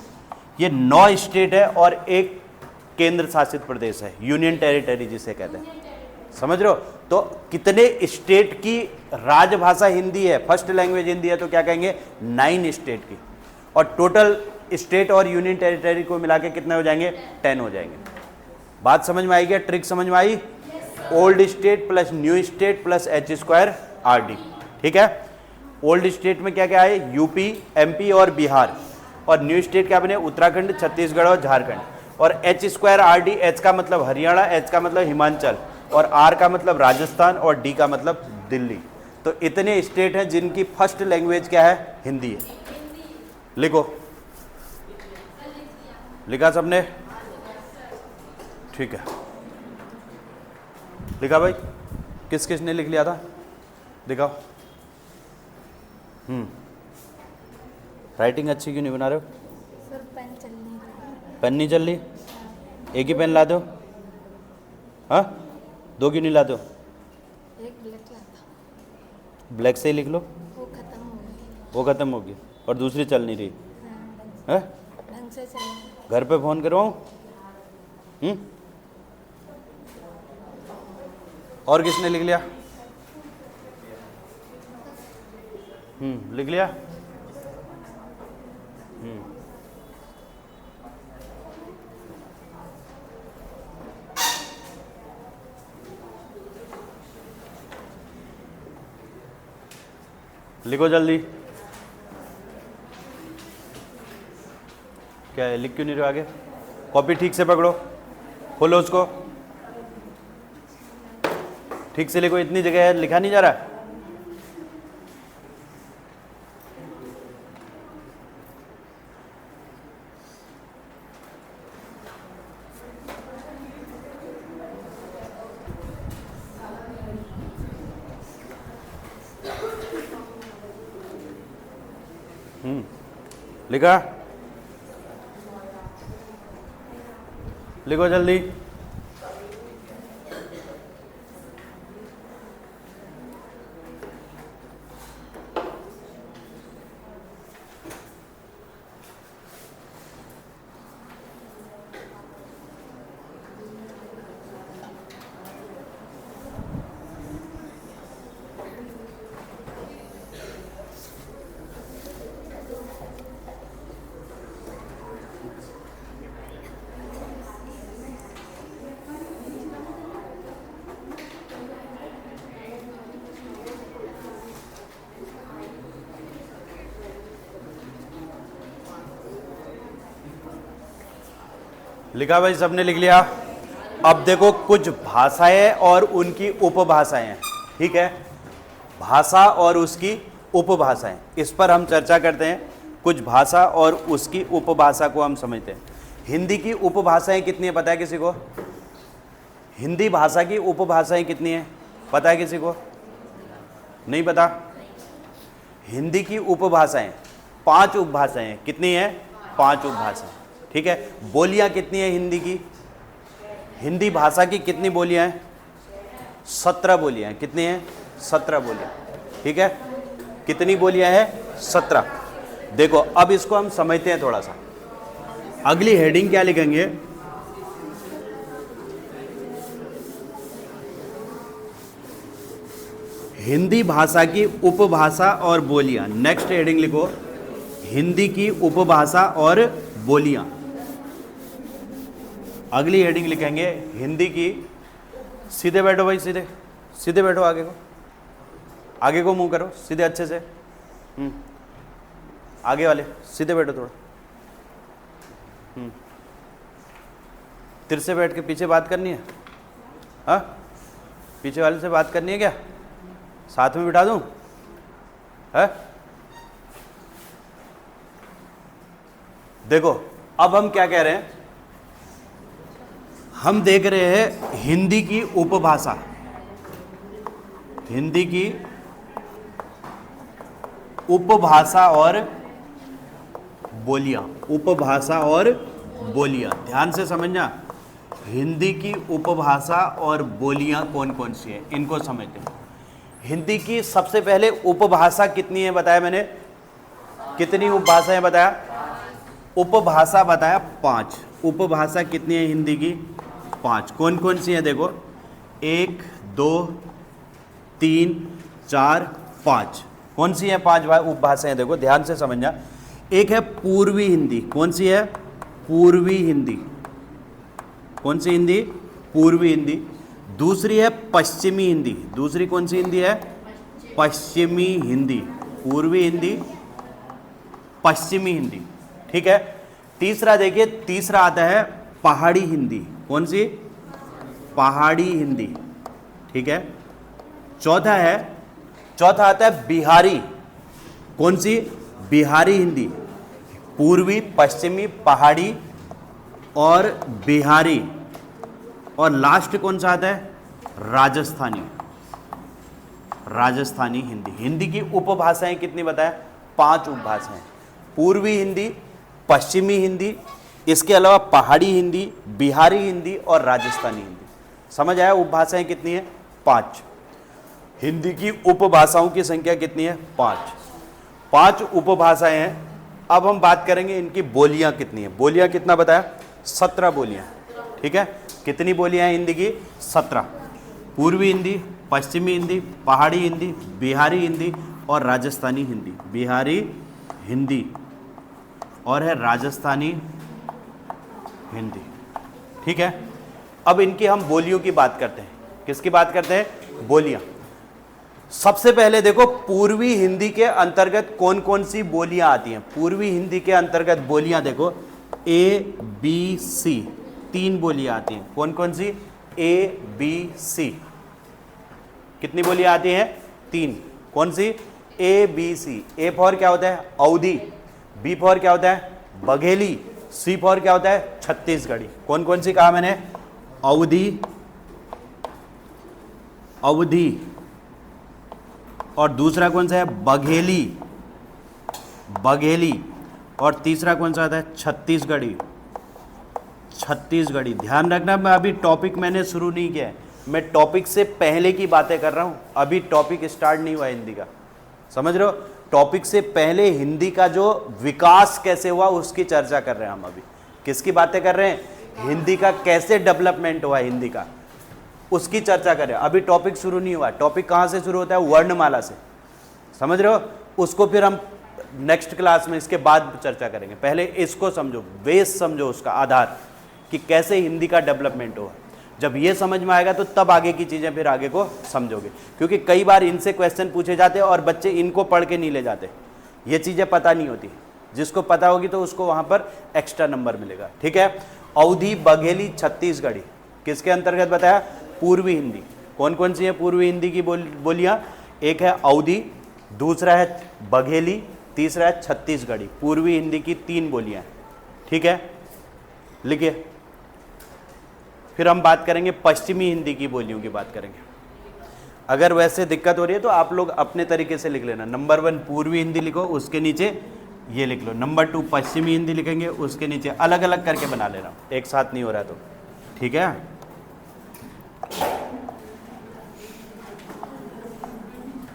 ये 9 स्टेट है और एक केंद्र शासित प्रदेश है, यूनियन टेरिटरी जिसे कहते हैं। समझ रहे हो? तो कितने स्टेट की राजभाषा हिंदी है, फर्स्ट लैंग्वेज हिंदी है, तो क्या कहेंगे? 9 स्टेट की। और टोटल स्टेट और यूनियन टेरिटरी को मिला के कितने हो जाएंगे? 10 हो जाएंगे। बात समझ में आई क्या? ट्रिक समझ में आई? Old state plus new state plus H square R D. ठीक है, ओल्ड स्टेट में क्या क्या है? यूपी, एमपी और बिहार। और न्यू स्टेट क्या बने? उत्तराखंड, छत्तीसगढ़ और झारखंड। और H square R D, H का मतलब हरियाणा, एच का मतलब हिमाचल, और आर का मतलब राजस्थान, और डी का मतलब दिल्ली। तो इतने स्टेट हैं जिनकी फर्स्ट लैंग्वेज क्या है? हिंदी है। लिखो, लिखा सबने? ठीक है, लिखा भाई? किस किस ने लिख लिया था? दिखाओ। राइटिंग अच्छी क्यों नहीं बना रहे हो? सर पेन चल नहीं रहा। पेन नहीं चल रही? एक ही पेन ला दो। हाँ, 2 क्यों नहीं लाते हो? एक ब्लैक लाता, ब्लैक से ही लिख लो। वो खत्म हो गई। वो खत्म होगी और दूसरी चल नहीं रही हाँ, है? ढंग से चल। घर पे फोन करवाऊँ? और किसने लिख लिया? लिख लिया? लिखो जल्दी। क्या है? लिख क्यों नहीं रहे हो आगे? कॉपी ठीक से पकड़ो, खोलो उसको, ठीक से लिखो। इतनी जगह है, लिखा नहीं जा रहा? लिखा? लिखो जल्दी। लिखा भाई, सबने लिख लिया। अब देखो कुछ भाषाएं और उनकी उपभाषाएं हैं, ठीक है। भाषा और उसकी उपभाषाएं, इस पर हम चर्चा करते हैं। कुछ भाषा और उसकी उपभाषा को हम समझते हैं। हिंदी की उपभाषाएं कितनी है पता है किसी को? हिंदी भाषा की उपभाषाएं कितनी है पता है किसी को? नहीं पता? हिंदी की उपभाषाएं 5 उपभाषाएं हैं। कितनी है? 5 उपभाषाएं, ठीक है। बोलियां कितनी है हिंदी की? हिंदी भाषा की कितनी बोलियां हैं? 17 बोलियां हैं। कितनी हैं? 17 बोलियां, ठीक है। कितनी बोलियां हैं? 17। देखो अब इसको हम समझते हैं थोड़ा सा। अगली हेडिंग क्या लिखेंगे? हिंदी भाषा की उपभाषा और बोलियां। नेक्स्ट हेडिंग लिखो, हिंदी की उपभाषा और बोलियां। अगली हेडिंग लिखेंगे हिंदी की, सीधे बैठो भाई, सीधे सीधे बैठो, आगे को मुंह करो, सीधे अच्छे से। आगे वाले सीधे बैठो थोड़ा। तिरछे बैठ के पीछे बात करनी है? हाँ, पीछे वाले से बात करनी है क्या? साथ में बिठा दूं? है? देखो अब हम क्या कह रहे हैं, हम देख रहे हैं हिंदी की उपभाषा, हिंदी की उपभाषा और बोलियां। उपभाषा और बोलियां, ध्यान से समझना। हिंदी की उपभाषा और बोलियां कौन कौन सी है, इनको समझते हैं। हिंदी की सबसे पहले उपभाषा कितनी है बताया मैंने? कितनी उपभाषाएं बताया? उपभाषा बताया 5। उपभाषा कितनी है हिंदी की? 5। कौन कौन सी है देखो? 1 2 3 4 5। कौन सी है 5 उपभाषाएं? देखो ध्यान से समझना। एक है पूर्वी हिंदी। कौन सी है? पूर्वी हिंदी। कौन सी हिंदी? पूर्वी हिंदी। दूसरी है पश्चिमी हिंदी। दूसरी कौन सी हिंदी है? पश्चिमी हिंदी। पूर्वी हिंदी, पश्चिमी हिंदी, ठीक है। तीसरा देखिए, तीसरा आता है पहाड़ी हिंदी। कौन सी? पहाड़ी हिंदी, ठीक है। चौथा आता है बिहारी। कौन सी? बिहारी हिंदी। पूर्वी, पश्चिमी, पहाड़ी और बिहारी। और लास्ट कौन सा आता है? राजस्थानी। राजस्थानी हिंदी। हिंदी की उपभाषाएं कितनी बताया? 5 उपभाषाएं। पूर्वी हिंदी, पश्चिमी हिंदी, इसके अलावा पहाड़ी हिंदी, बिहारी हिंदी और राजस्थानी हिंदी। समझ आया? उपभाषाएं कितनी है? 5। हिंदी की उपभाषाओं की संख्या कितनी है? 5 उपभाषाएं हैं। अब हम बात करेंगे इनकी बोलियां कितनी है। बोलियां कितना बताया? 17 बोलियां, ठीक है। कितनी बोलियां हैं हिंदी की? 17। पूर्वी हिंदी, पश्चिमी हिंदी, पहाड़ी हिंदी, बिहारी हिंदी और राजस्थानी हिंदी। बिहारी हिंदी और है राजस्थानी हिंदी, ठीक है। अब इनकी हम बोलियों की बात करते हैं। किसकी बात करते हैं? बोलियां। सबसे पहले देखो पूर्वी हिंदी के अंतर्गत कौन कौन सी बोलियां आती हैं। पूर्वी हिंदी के अंतर्गत बोलियां देखो, A B C 3 बोलियां आती हैं। कौन कौन सी? A B C। कितनी बोलियां आती हैं? 3। कौन सी? A B C। A for क्या होता है? अवधी। B फॉर क्या होता है? बघेली। C फॉर क्या होता है? छत्तीसगढ़ी। कौन कौन सी कहा मैंने? अवधी, अवधी और दूसरा कौन सा है? बघेली, बघेली और तीसरा कौन सा आता है? छत्तीसगढ़ी, छत्तीसगढ़ी। ध्यान रखना, मैं अभी टॉपिक मैंने शुरू नहीं किया है, मैं टॉपिक से पहले की बातें कर रहा हूँ, अभी टॉपिक स्टार्ट नहीं हुआ हिंदी का, समझ रहे हो? टॉपिक से पहले हिंदी का जो विकास कैसे हुआ उसकी चर्चा कर रहे हैं हम अभी। किसकी बातें कर रहे हैं? हिंदी का कैसे डेवलपमेंट हुआ हिंदी का, उसकी चर्चा कर रहे हैं। अभी टॉपिक शुरू नहीं हुआ। टॉपिक कहाँ से शुरू होता है? वर्णमाला से, समझ रहे हो? उसको फिर हम नेक्स्ट क्लास में इसके बाद चर्चा करेंगे। पहले इसको समझो, बेस समझो, उसका आधार कि कैसे हिंदी का डेवलपमेंट हुआ। जब ये समझ में आएगा तो तब आगे की चीज़ें फिर आगे को समझोगे, क्योंकि कई बार इनसे क्वेश्चन पूछे जाते हैं और बच्चे इनको पढ़ के नहीं ले जाते, ये चीज़ें पता नहीं होती। जिसको पता होगी तो उसको वहाँ पर एक्स्ट्रा नंबर मिलेगा, ठीक है? अवधी, बघेली, छत्तीसगढ़ी किसके अंतर्गत बताया? पूर्वी हिंदी। कौन कौन सी है पूर्वी हिंदी की बोलियाँ? एक है अवधी, दूसरा है बघेली, तीसरा है छत्तीसगढ़ी। पूर्वी हिंदी की 3 बोलियाँ, ठीक है? लिखिए। फिर हम बात करेंगे पश्चिमी हिंदी की बोलियों की बात करेंगे। अगर वैसे दिक्कत हो रही है तो आप लोग अपने तरीके से लिख लेना। नंबर 1 पूर्वी हिंदी लिखो, उसके नीचे ये लिख लो। नंबर 2 पश्चिमी हिंदी लिखेंगे, उसके नीचे अलग अलग करके बना लेना, एक साथ नहीं हो रहा तो, ठीक है?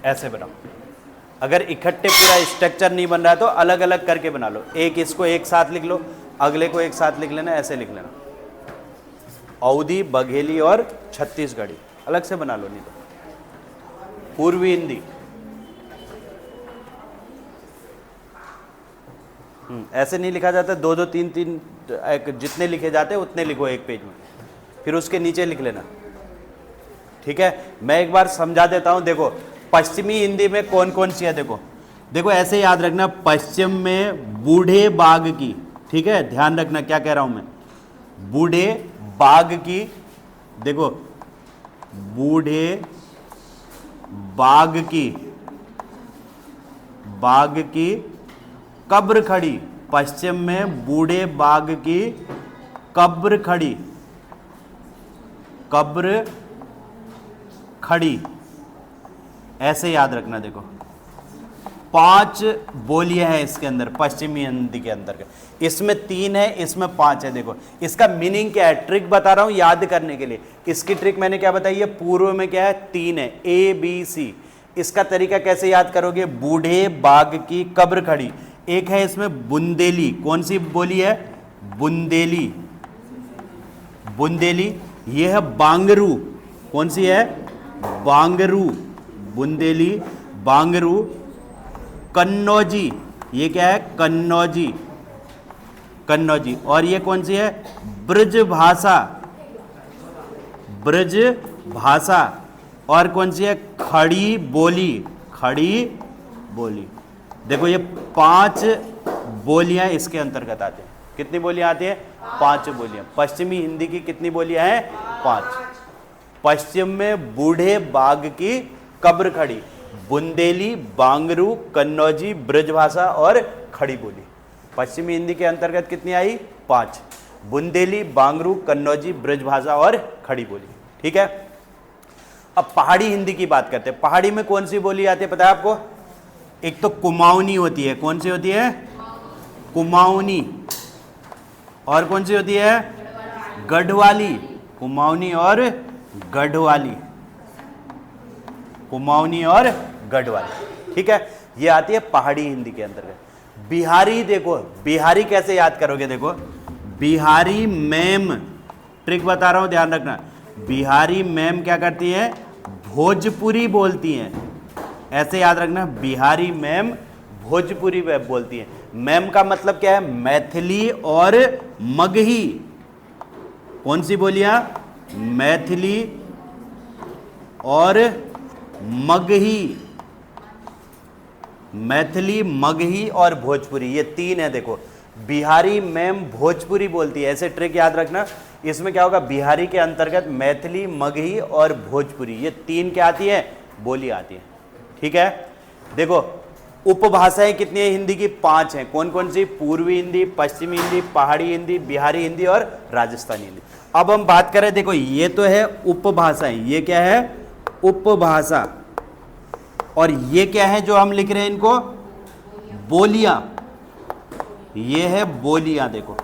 ऐसे बनाओ। अगर इकट्ठे पूरा स्ट्रक्चर नहीं बन रहा तो अलग अलग करके बना लो। एक इसको एक साथ लिख लो, अगले को एक साथ लिख लेना, ऐसे लिख लेना। अवधी, बघेली और छत्तीसगढ़ी अलग से बना लो, नहीं तो पूर्वी हिंदी ऐसे नहीं लिखा जाता। 2-2, 3-3 जितने लिखे जाते हैं उतने लिखो एक पेज में, फिर उसके नीचे लिख लेना, ठीक है? मैं एक बार समझा देता हूं। देखो पश्चिमी हिंदी में कौन कौन सी है, देखो ऐसे याद रखना। पश्चिम में बूढ़े बाघ की, ठीक है? ध्यान रखना क्या कह रहा हूं मैं, बूढ़े बाघ की। देखो बूढ़े बाघ की कब्र खड़ी। पश्चिम में बूढ़े बाघ की कब्र खड़ी, ऐसे याद रखना। देखो 5 बोलियां हैं इसके अंदर, पश्चिमी हिंदी के अंदर। इसमें 3 है, इसमें 5 है। देखो इसका मीनिंग क्या है, ट्रिक बता रहा हूं याद करने के लिए। इसकी ट्रिक मैंने क्या बताई है? पूर्व में क्या है? 3 है, ABC। इसका तरीका कैसे याद करोगे? बूढ़े बाघ की कब्र खड़ी। एक है इसमें बुंदेली। कौन सी बोली है? बुंदेली। ये है बांगरू। कौन सी है? बांगरू। बुंदेली, बांगरू। कन्नौजी, ये क्या है? कन्नौजी। और ये कौन सी है? ब्रजभाषा। और कौन सी है? खड़ी बोली। देखो ये 5 बोलियां इसके अंतर्गत आते हैं। कितनी बोलियां आती हैं? 5 बोलियां। पश्चिमी हिंदी की कितनी बोलियां हैं? 5। पश्चिम में बूढ़े बाघ की कब्र खड़ी, बुंदेली, बांगरू, कन्नौजी, ब्रजभाषा और खड़ी बोली। पश्चिमी हिंदी के अंतर्गत कितनी आई? 5। बुंदेली, बांगरू, कन्नौजी, ब्रजभाषा और खड़ी बोली, ठीक है? अब पहाड़ी हिंदी की बात करते हैं। पहाड़ी में कौन सी बोली आती है पता है आपको? एक तो कुमाऊनी होती है। कौन सी होती है? कुमाऊनी। और कौन सी होती है? गढ़वाली। कुमाऊनी और गढ़वाली, ठीक है? ये आती है पहाड़ी हिंदी के अंतर्गत। बिहारी, देखो बिहारी कैसे याद करोगे? देखो बिहारी मैम, ट्रिक बता रहा हूं ध्यान रखना। बिहारी मैम क्या करती है? भोजपुरी बोलती हैं। ऐसे याद रखना, बिहारी मैम भोजपुरी बोलती हैं। मैम का मतलब क्या है? मैथिली और मगही। कौन सी बोलियां? मैथिली और मगही और भोजपुरी, ये 3 है। देखो बिहारी मैम भोजपुरी बोलती है, ऐसे ट्रिक याद रखना। इसमें क्या होगा? बिहारी के अंतर्गत मैथिली, मगही और भोजपुरी, ये 3 क्या आती है? बोली आती है, ठीक है? देखो उपभाषाएं कितनी है हिंदी की? 5 हैं। कौन कौन सी? पूर्वी हिंदी, पश्चिमी हिंदी, पहाड़ी हिंदी, बिहारी हिंदी और राजस्थानी हिंदी। अब हम बात करें, देखो ये तो है उपभाषाएं, ये क्या है? उपभाषा। और ये क्या है जो हम लिख रहे हैं इनको? बोलियां। ये है बोलियां। देखो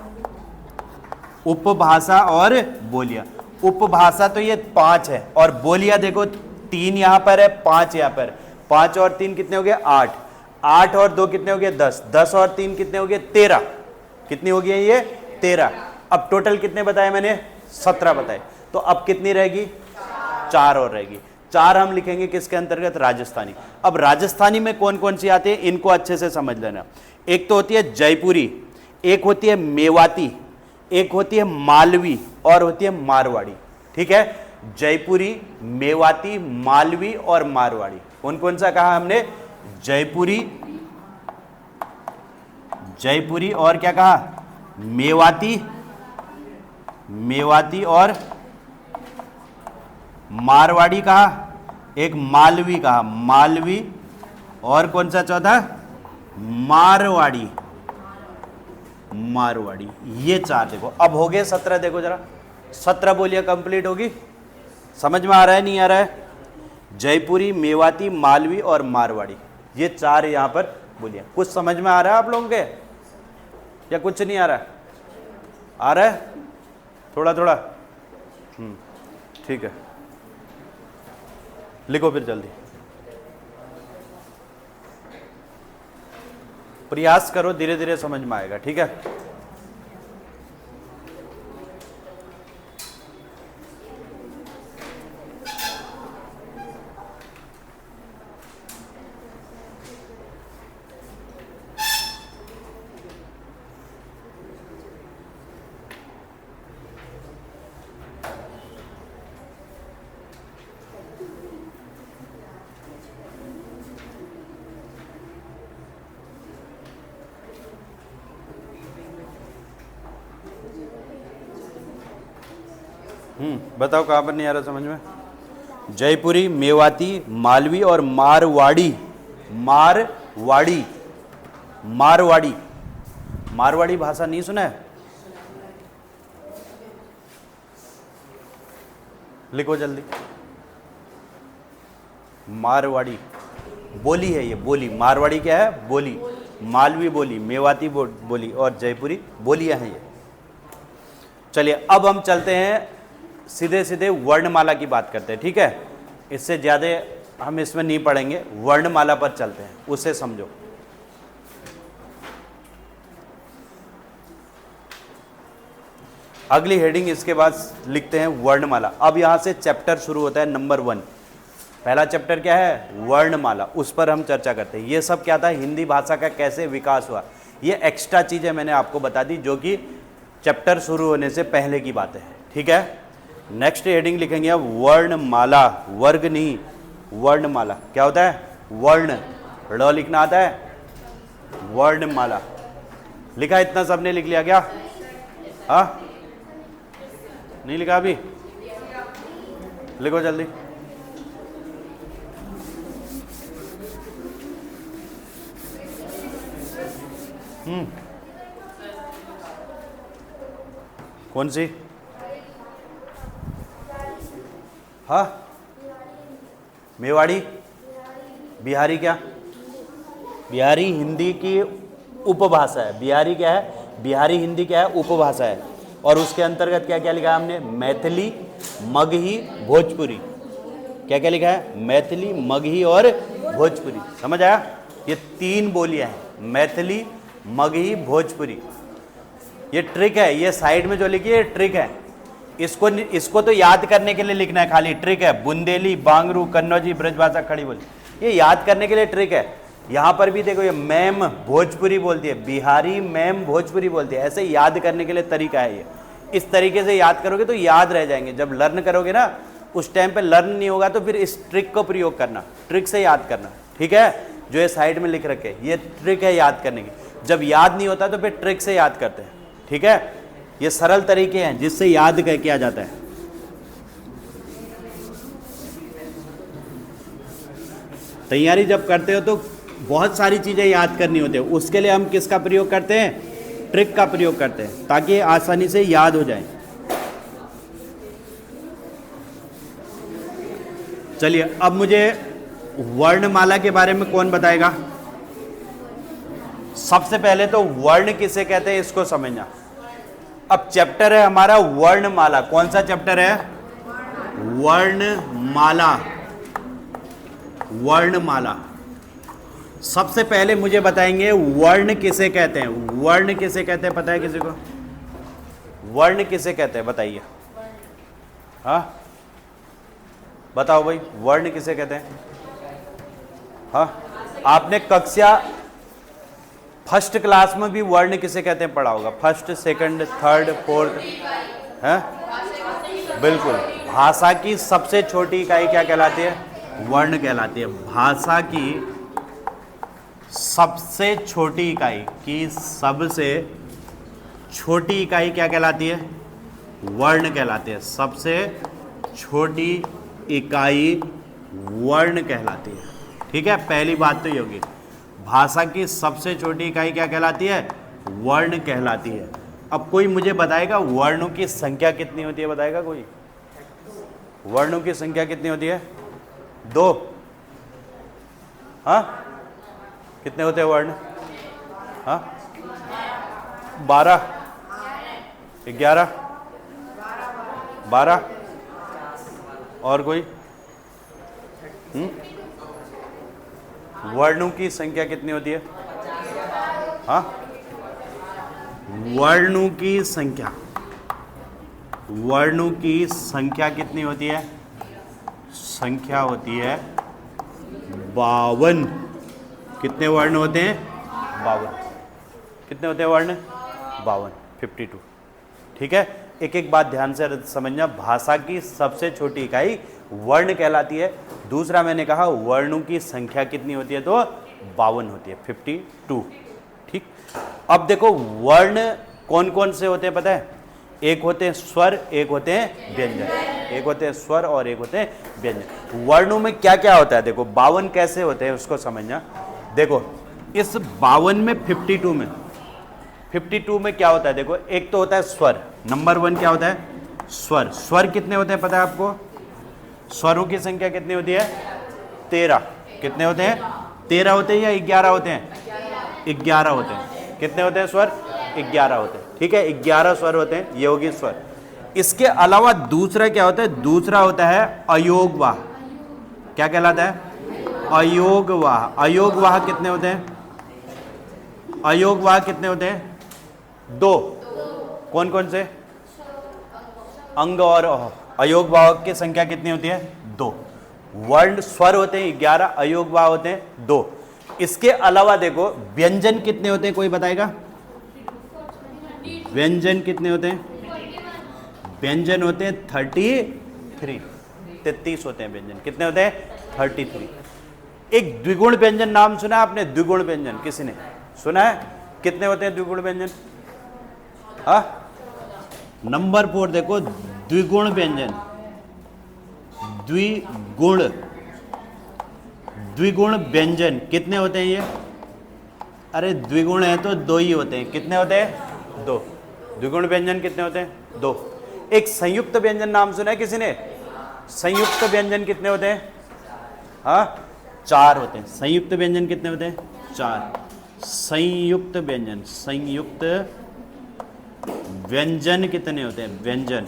उपभाषा और बोलियां। उपभाषा तो ये 5 है और बोलियां देखो 3 यहां पर है, 5 यहां पर। 5 और 3 कितने हो गए? 8। 8 और 2 कितने हो गए? 10। 10 और 3 कितने हो गए? 13। कितनी हो गई है ये? 13। अब टोटल कितने बताए मैंने? 17 बताए। तो अब कितनी रहेगी? 4 और रहेगी। 4 हम लिखेंगे किसके अंतर्गत? राजस्थानी। अब राजस्थानी में कौन कौन सी आती है इनको अच्छे से समझ लेना। एक तो होती है जयपुरी, एक होती है मेवाती, एक होती है मालवी और होती है मारवाड़ी। ठीक है, जयपुरी, मेवाती, मालवी और मारवाड़ी। कौन कौन सा कहा हमने? जयपुरी, जयपुरी और क्या कहा? मेवाती, मेवाती और मारवाड़ी कहा, एक मालवी कहा, मालवी और कौन सा चौथा? मारवाड़ी, मारवाड़ी। ये 4 देखो। अब हो गए 17। देखो जरा 17 बोलियां कंप्लीट होगी। समझ में आ रहा है नहीं आ रहा है? जयपुरी, मेवाती, मालवी और मारवाड़ी, ये 4 यहां पर बोलियां। कुछ समझ में आ रहा है आप लोगों के या कुछ नहीं आ रहा है? आ रहा है थोड़ा थोड़ा? ठीक है, लिखो फिर जल्दी। प्रयास करो, धीरे धीरे समझ में आएगा। ठीक है, बताओ कहाँ पर नहीं आ रहा समझ में? जयपुरी, मेवाती, मालवी और मारवाड़ी। मारवाड़ी, मारवाड़ी, मारवाड़ी भाषा नहीं सुना है? लिखो जल्दी। मारवाड़ी बोली है, ये बोली। मारवाड़ी क्या है? बोली। मालवी बोली, मेवाती बोली और जयपुरी बोलियां हैं ये। चलिए अब हम चलते हैं सीधे सीधे वर्णमाला की बात करते हैं। ठीक है, इससे ज़्यादा हम इसमें नहीं पढ़ेंगे, वर्णमाला पर चलते हैं, उसे समझो। अगली हेडिंग इसके बाद लिखते हैं वर्णमाला। अब यहां से चैप्टर शुरू होता है नंबर 1। पहला चैप्टर क्या है? वर्णमाला। उस पर हम चर्चा करते हैं। ये सब क्या था? हिंदी भाषा का कैसे विकास हुआ, ये एक्स्ट्रा चीज़ें मैंने आपको बता दी जो कि चैप्टर शुरू होने से पहले की बातें हैं। ठीक है, नेक्स्ट हेडिंग लिखेंगे अब वर्णमाला। वर्ग नहीं, वर्णमाला। क्या होता है? वर्ण, ड़ लिखना आता है? वर्णमाला। लिखा इतना सबने लिख लिया क्या? हाँ, नहीं लिखा अभी? लिखो जल्दी। कौन सी? हाँ, मेवाड़ी, बिहारी। क्या? बिहारी हिंदी की उपभाषा है। बिहारी क्या है? बिहारी हिंदी क्या है? उपभाषा है। और उसके अंतर्गत क्या क्या लिखा है हमने? मैथिली, मगही, भोजपुरी। क्या क्या लिखा है? मैथिली, मगही और भोजपुरी। समझ आया? ये 3 बोलियां हैं, मैथिली, मगही, भोजपुरी। ये ट्रिक है, ये साइड में जो लिखी है ट्रिक है। इसको तो याद करने के लिए लिखना है, खाली ट्रिक है। बुंदेली, बांगरू, कन्नौजी, ब्रजभाषा, खड़ी बोली, ये याद करने के लिए ट्रिक है। यहाँ पर भी देखो, ये मैम भोजपुरी बोलती है, बिहारी मैम भोजपुरी बोलती है। ऐसे याद करने के लिए तरीका है ये। इस तरीके से याद करोगे तो याद रह जाएंगे। जब लर्न करोगे ना, उस टाइम पे लर्न नहीं होगा तो फिर इस ट्रिक को प्रयोग करना, ट्रिक से याद करना। ठीक है, जो ये साइड में लिख रखे, ये ट्रिक है याद करने की। जब याद नहीं होता तो फिर ट्रिक से याद करते हैं। ठीक है, ये सरल तरीके हैं जिससे याद किया जाता है। तैयारी जब करते हो तो बहुत सारी चीजें याद करनी होती है, उसके लिए हम किसका प्रयोग करते हैं? ट्रिक का प्रयोग करते हैं, ताकि आसानी से याद हो जाए। चलिए अब मुझे वर्णमाला के बारे में कौन बताएगा? सबसे पहले तो वर्ण किसे कहते हैं इसको समझना। अब चैप्टर है हमारा वर्णमाला। कौन सा चैप्टर है? वर्णमाला। वर्णमाला। सबसे पहले मुझे बताएंगे वर्ण किसे कहते हैं। वर्ण किसे कहते हैं, पता है किसी को? वर्ण किसे कहते हैं, बताइए। हाँ बताओ भाई, वर्ण किसे कहते हैं? हाँ, आपने कक्षा फर्स्ट क्लास में भी वर्ण किसे कहते हैं पढ़ा होगा। First, second, third, fourth. है बिल्कुल। भाषा की सबसे छोटी इकाई क्या कहलाती है? वर्ण कहलाती है। भाषा की सबसे छोटी इकाई की सबसे छोटी इकाई क्या कहलाती है? वर्ण कहलाती है। सबसे छोटी इकाई वर्ण कहलाती है। ठीक है, पहली बात तो ये होगी, भाषा की सबसे छोटी इकाई क्या कहलाती है? वर्ण कहलाती है। अब कोई मुझे बताएगा वर्णों की संख्या कितनी होती है? बताएगा कोई? वर्णों की संख्या कितनी होती है? 2। हाँ, कितने होते हैं वर्ण? हाँ, 12, 11, 12। और कोई? वर्णों की संख्या कितनी होती है? हाँ, वर्णों की संख्या, वर्णों की संख्या कितनी होती है? संख्या होती है 52। कितने वर्ण होते हैं? 52। कितने होते हैं वर्ण? 52, 52। ठीक है, एक एक बात ध्यान से समझना। भाषा की सबसे छोटी इकाई वर्ण कहलाती है। दूसरा मैंने कहा वर्णों की संख्या कितनी होती है? तो 52 होती है, 52। ठीक, अब देखो वर्ण कौन कौन से होते हैं पता है? एक होते हैं स्वर, एक होते हैं व्यंजन। एक होते हैं स्वर और एक होते हैं व्यंजन। वर्णों में क्या क्या होता है देखो, 52 कैसे होते हैं उसको समझना। देखो इस 52 में 52 में क्या होता है देखो, एक तो होता है स्वर। नंबर 1 क्या होता है? स्वर। स्वर कितने होते हैं पता है आपको? स्वरों की संख्या कितनी होती है? 13। कितने होते हैं? 13 होते हैं या 11 होते हैं? 11 होते हैं। कितने होते हैं स्वर? 11 होते हैं। ठीक है, 11 स्वर होते हैं, ये होगी स्वर। इसके अलावा दूसरा क्या होता है? दूसरा होता है अयोगवाह। क्या कहलाता है? अयोगवाह। अयोगवाह कितने होते हैं? अयोगवाह कितने होते हैं? 2। कौन कौन से? अंग और अयोगवाह की संख्या कितनी होती है? 2। वर्ण स्वर होते हैं 11, अयोगवाह होते हैं 2। इसके अलावा देखो व्यंजन कितने होते हैं, कोई बताएगा? व्यंजन कितने होते हैं? व्यंजन होते हैं 33 होते हैं व्यंजन। कितने होते हैं? 33। एक द्विगुण व्यंजन नाम सुना है आपने? द्विगुण व्यंजन किसी ने सुना है? कितने होते हैं द्विगुण व्यंजन? हाँ, नंबर 4 देखो, द्विगुण व्यंजन। द्विगुण व्यंजन कितने होते हैं ये? अरे द्विगुण है तो 2 ही होते हैं। कितने होते हैं? 2। द्विगुण व्यंजन कितने होते हैं? 2। एक संयुक्त व्यंजन नाम सुना है किसी ने? संयुक्त व्यंजन कितने होते हैं? हाँ, 4 होते हैं। संयुक्त व्यंजन कितने होते हैं? 4। संयुक्त व्यंजन, संयुक्त व्यंजन कितने होते हैं? व्यंजन,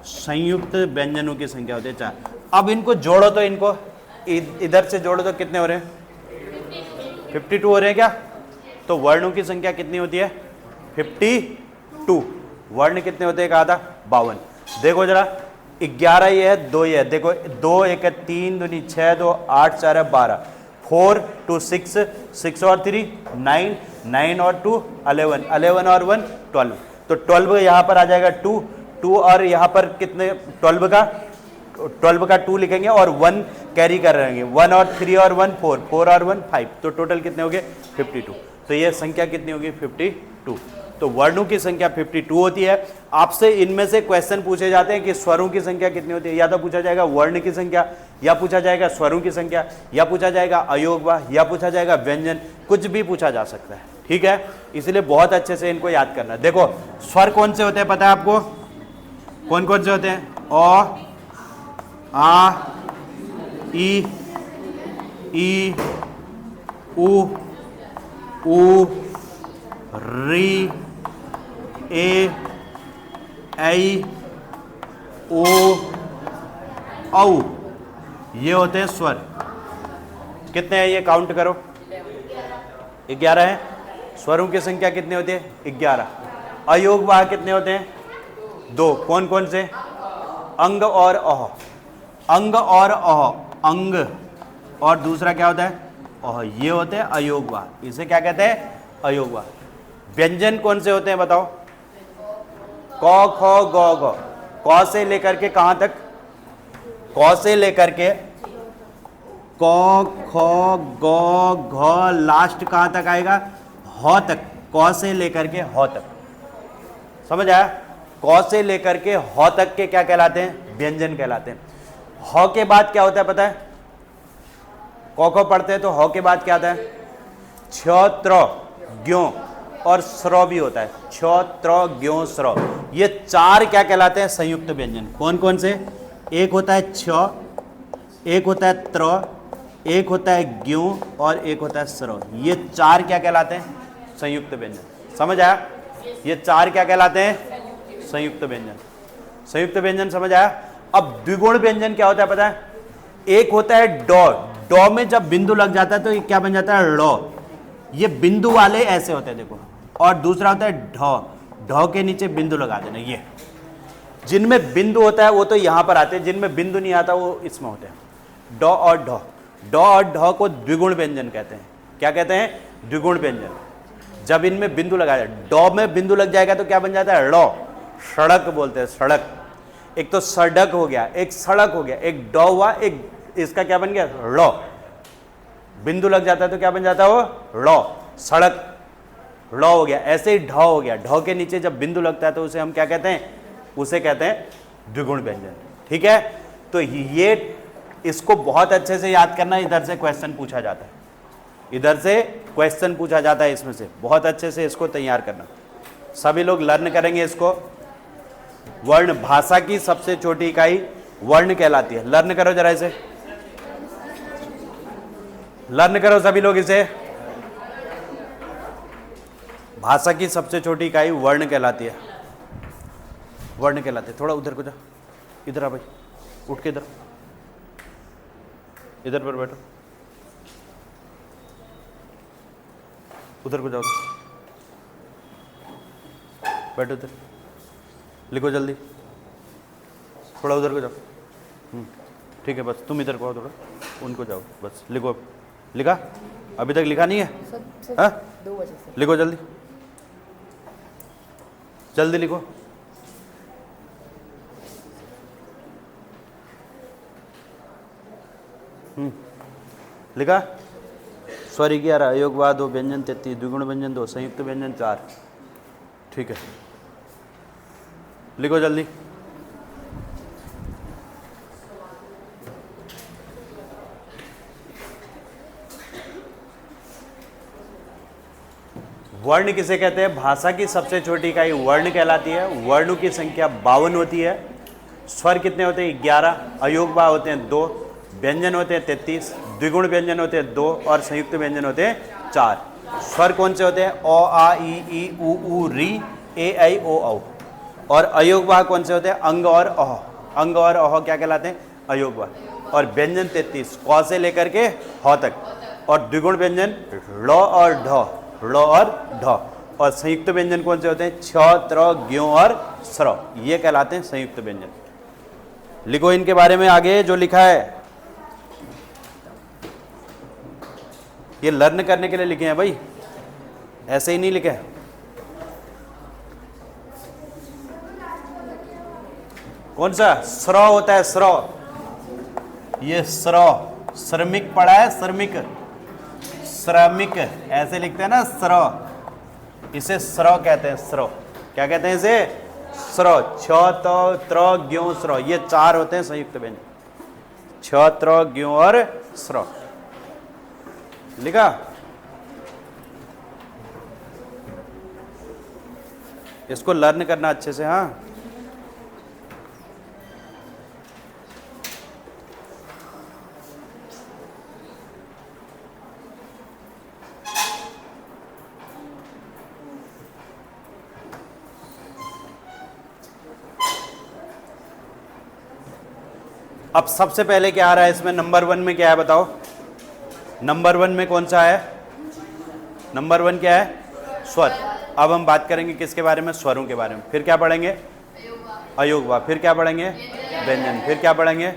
संयुक्त व्यंजनों की संख्या होती है 4। अब इनको जोड़ो तो, इनको इधर से जोड़ो तो कितने हो रहे हैं? 52 हो रहे हैं क्या? तो वर्णों की संख्या कितनी होती है? 52। वर्ण कितने होते हैं कहा था? 52। देखो जरा, 11 ये है, 2 ये है। देखो 2 1 3 दूनी 6, 2 8 4 है 12, 4 2 6, 6 और 3 9, 9 और 2 11, 11 और 1 12। तो 12 यहाँ पर आ जाएगा 2 और यहाँ पर कितने? 12 का 2 लिखेंगे और 1 कैरी कर रहेंगे। 1 और 3 और 1 4, 4 और 1 5। तो टोटल कितने हो गए? 52। तो ये संख्या कितनी होगी? 52। तो वर्णों की संख्या 52 होती है। आपसे इनमें से क्वेश्चन पूछे जाते हैं कि स्वरों की संख्या कितनी होती है। या तो पूछा जाएगा वर्ण की संख्या, या पूछा जाएगा स्वरों की संख्या, या पूछा जाएगा अयोगवाह, या पूछा जाएगा व्यंजन। कुछ भी पूछा जा सकता है। ठीक है, इसलिए बहुत अच्छे से इनको याद करना। देखो स्वर कौन से होते हैं पता है आपको? कौन कौन से होते हैं? अ, आ, ई, उ, री, ए, ऐ ओ औ, ये होते हैं स्वर। कितने हैं ये काउंट करो, 11 है। स्वरों की संख्या कितनी होती है, 11। अयोग वाह कितने होते हैं, 2। कौन कौन से, अंग और अह। अंग और अह, अंग और दूसरा क्या होता है, अह, ये होते हैं अयोग वाह। इसे क्या कहते हैं, अयोग वाह। व्यंजन कौन से होते हैं बताओ, क ख ग घ। क से लेकर के कहां तक, क से लेकर के क ख ग घ, लास्ट कहां तक आएगा, ह तक। क से लेकर के ह तक, समझ आया। क से लेकर के ह तक के क्या कहलाते हैं, व्यंजन कहलाते हैं। ह के बाद क्या होता है पता है, क को पढ़ते हैं तो ह के बाद क्या आता है, छ त्र ज्ञो और स्र भी होता है। छ त्र ज्ञो स्र, ये 4 क्या कहलाते हैं, संयुक्त व्यंजन। कौन कौन से, एक होता है छ, एक होता है त्र, एक होता है ज्ञो और एक होता है स्र। ये 4 क्या कहलाते हैं, संयुक्त व्यंजन। समझ आया, ये 4 क्या कहलाते हैं, संयुक्त व्यंजन। संयुक्त व्यंजन समझ आया। अब द्विगुण व्यंजन क्या होता है पता है, एक होता है डॉ। डॉ में जब बिंदु लग जाता है तो ये क्या बन जाता है, ड़। ये बिंदु वाले ऐसे होते हैं देखो। और दूसरा होता है ढ। ढ के नीचे बिंदु लगा देना। ये जिनमें बिंदु होता है वो तो यहां पर आते हैं, जिनमें बिंदु नहीं आता वो इसमें होते हैं। ड और ढ, ड और ढ को द्विगुण व्यंजन कहते हैं। क्या कहते हैं, द्विगुण व्यंजन। जब इनमें बिंदु लगाया, ड में बिंदु लग जाएगा तो क्या बन जाता है, ड़। सड़क बोलते हैं, सड़क। एक तो सड़क हो गया, एक सड़क हो गया, एक ड हुआ, एक इसका क्या बन गया, ड़। बिंदु लग जाता है तो क्या बन जाता है वो, ड़। सड़क ड़ हो गया। ऐसे ही ढ हो गया, ढ के नीचे जब बिंदु लगता है तो उसे हम क्या कहते हैं, उसे कहते हैं द्विगुण व्यंजन। ठीक है, तो ये इसको बहुत अच्छे से याद करना। इधर से क्वेश्चन पूछा जाता है, इधर से क्वेश्चन पूछा जाता है, इसमें से बहुत अच्छे से इसको तैयार करना। सभी लोग लर्न करेंगे इसको। वर्ण, भाषा की सबसे छोटी इकाई वर्ण कहलाती है। लर्न करो जरा इसे, लर्न करो सभी लोग इसे। भाषा की सबसे छोटी इकाई वर्ण कहलाती है, वर्ण कहलाते हैं। थोड़ा उधर को जा, इधर आ भाई, उठ के इधर, इधर पर बैठो, उधर को जाओ, बैठो इधर, लिखो जल्दी, थोड़ा उधर को जाओ। ठीक है, बस तुम इधर को आओ, थोड़ा उनको जाओ, बस लिखो। लिखा, अभी तक लिखा नहीं है, हाँ? 2 बजे से लिखो जल्दी, जल्दी लिखो। लिखा, स्वर 11, अयोग वाह 2, व्यंजन 33, द्विगुण व्यंजन 2, संयुक्त व्यंजन 4। ठीक है, लिखो जल्दी। वर्ण किसे कहते हैं, भाषा की सबसे छोटी इकाई वर्ण कहलाती है। वर्णों की संख्या 52 होती है। स्वर कितने होते हैं, 11। अयोग वाह होते हैं 2, व्यंजन होते हैं 33, द्विगुण व्यंजन होते हैं 2 और संयुक्त व्यंजन होते हैं 4। स्वर कौन से होते हैं, अ आ ई उ ऊ री ए ऐ ओ औ। और अयोग वाह कौन से होते हैं, अंग और अह। अंग और अह क्या कहलाते हैं, अयोग वाह। और व्यंजन 33, क से लेकर के ह तक। और द्विगुण व्यंजन ळ और ढ, ळ और ढ। और संयुक्त व्यंजन कौन से होते हैं, छ त्र ज्ञो और स्र, ये कहलाते हैं संयुक्त व्यंजन। लिखो इनके बारे में आगे जो लिखा है, ये लर्न करने के लिए लिखे हैं भाई, ऐसे ही नहीं लिखे। कौन सा, स्र होता है, स्र। ये स्र, श्रमिक पढ़ा है, श्रमिक, श्रमिक ऐसे लिखते हैं ना, स्र। इसे स्र कहते हैं, स्र। क्या कहते हैं इसे, स्र। छ त्र ज्ञो स्र, ये 4 होते हैं संयुक्त व्यंजन। छ त्र ज्ञो और स्र। लिखा, इसको लर्न करना अच्छे से। हाँ, अब सबसे पहले क्या आ रहा है इसमें, नंबर 1 में क्या है बताओ, नंबर 1 में कौन सा है, नंबर 1 क्या है, स्वर। अब हम बात करेंगे किसके बारे में, स्वरों के बारे में। फिर क्या पढ़ेंगे, अयोगवा। फिर क्या पढ़ेंगे, व्यंजन। फिर क्या पढ़ेंगे,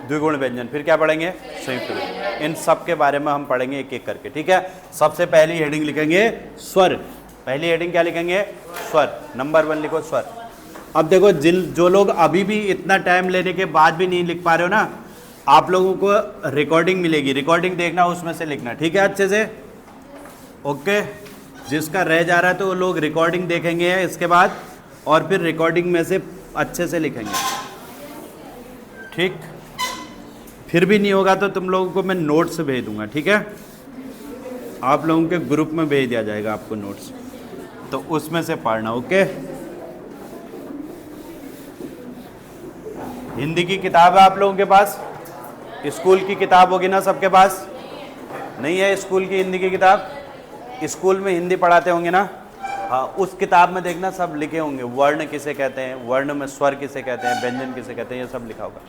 द्विगुण व्यंजन। फिर क्या पढ़ेंगे, संयुक्त व्यंजन। इन सब के बारे में हम पढ़ेंगे एक एक करके, ठीक है। सबसे पहली हेडिंग लिखेंगे स्वर। पहली हेडिंग क्या लिखेंगे, स्वर। नंबर 1 लिखो स्वर। अब देखो जो लोग अभी भी इतना टाइम लेने के बाद भी नहीं लिख पा रहे हो ना, आप लोगों को रिकॉर्डिंग मिलेगी, रिकॉर्डिंग देखना, उसमें से लिखना, ठीक है, अच्छे से, ओके। जिसका रह जा रहा है तो वो लोग रिकॉर्डिंग देखेंगे इसके बाद, और फिर रिकॉर्डिंग में से अच्छे से लिखेंगे, ठीक। फिर भी नहीं होगा तो तुम लोगों को मैं नोट्स भेज दूंगा, ठीक है। आप लोगों के ग्रुप में भेज दिया जाएगा आपको नोट्स, तो उसमें से पढ़ना, ओके। हिंदी की किताब है आप लोगों के पास, स्कूल की किताब होगी ना सबके पास, नहीं है स्कूल की हिंदी की किताब, स्कूल में हिंदी पढ़ाते होंगे ना, हाँ, उस किताब में देखना सब लिखे होंगे, वर्ण किसे कहते हैं, वर्ण में स्वर किसे कहते हैं, व्यंजन किसे कहते हैं, ये सब लिखा होगा,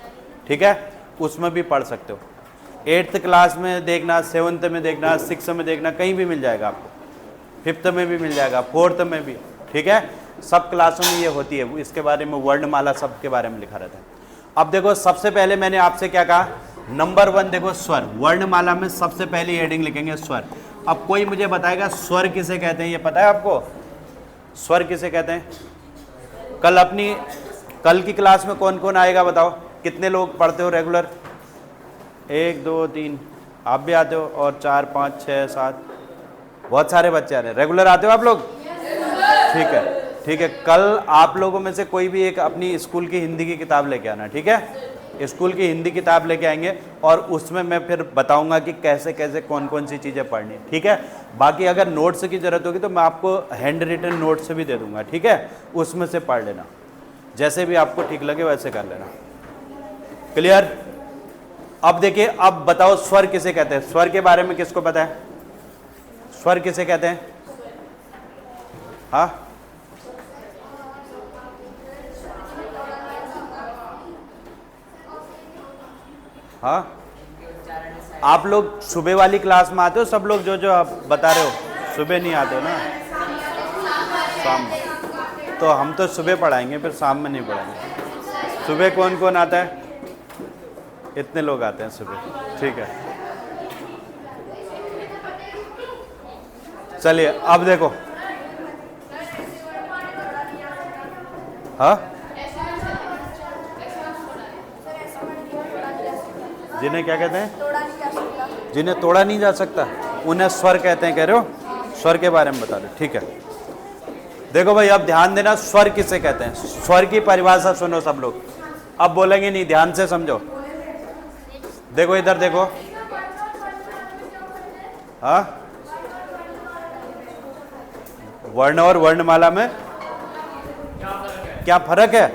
ठीक है। उसमें भी पढ़ सकते हो। 8th क्लास में देखना, 7th में देखना, 6th में देखना, कहीं भी मिल जाएगा आपको, 5th में भी मिल जाएगा, 4th में भी, ठीक है। सब क्लासों में ये होती है, इसके बारे में वर्णमाला सब के बारे में लिखा रहता है। अब देखो सबसे पहले मैंने आपसे क्या कहा, नंबर 1 देखो स्वर। वर्णमाला में सबसे पहली हेडिंग लिखेंगे स्वर। अब कोई मुझे बताएगा स्वर किसे कहते हैं, ये पता है आपको, स्वर किसे कहते हैं? कल की क्लास में कौन कौन आएगा बताओ, कितने लोग पढ़ते हो रेगुलर? 1 2 3, आप भी आते हो, और 4 5 6 7, बहुत सारे बच्चे आ रहे हैं। रेगुलर आते हो आप लोग? ठीक है, ठीक है। कल आप लोगों में से कोई भी एक अपनी स्कूल की हिंदी की किताब लेके आना, ठीक है। स्कूल की हिंदी किताब लेके आएंगे, और उसमें मैं फिर बताऊंगा कि कैसे कैसे कौन कौन सी चीज़ें पढ़नी, ठीक है। बाकी अगर नोट्स की ज़रूरत होगी तो मैं आपको हैंड रिटन नोट्स भी दे दूंगा, ठीक है, उसमें से पढ़ लेना, जैसे भी आपको ठीक लगे वैसे कर लेना। क्लियर? अब देखिए, अब बताओ स्वर किसे कहते हैं, स्वर के बारे में किसको पता है, स्वर किसे कहते हैं? हाँ, हाँ, आप लोग सुबह वाली क्लास में आते हो सब लोग, जो आप बता रहे हो, सुबह नहीं आते हो ना, शाम में। तो हम तो सुबह पढ़ाएंगे, फिर शाम में नहीं पढ़ाएंगे। सुबह कौन कौन आता है? इतने लोग आते हैं सुबह, ठीक है। चलिए अब देखो, हाँ, जिन्हें क्या कहते हैं? जिन्हें तोड़ा नहीं जा सकता, उन्हें स्वर कहते हैं, कह रहे हो? स्वर के बारे में बता दो, ठीक है। देखो भाई, अब ध्यान देना, स्वर किसे कहते हैं, स्वर की परिभाषा सुनो सब लोग। अब बोलेंगे नहीं, ध्यान से समझो। देखो इधर देखो, हाँ, वर्ण और वर्णमाला में क्या फर्क है?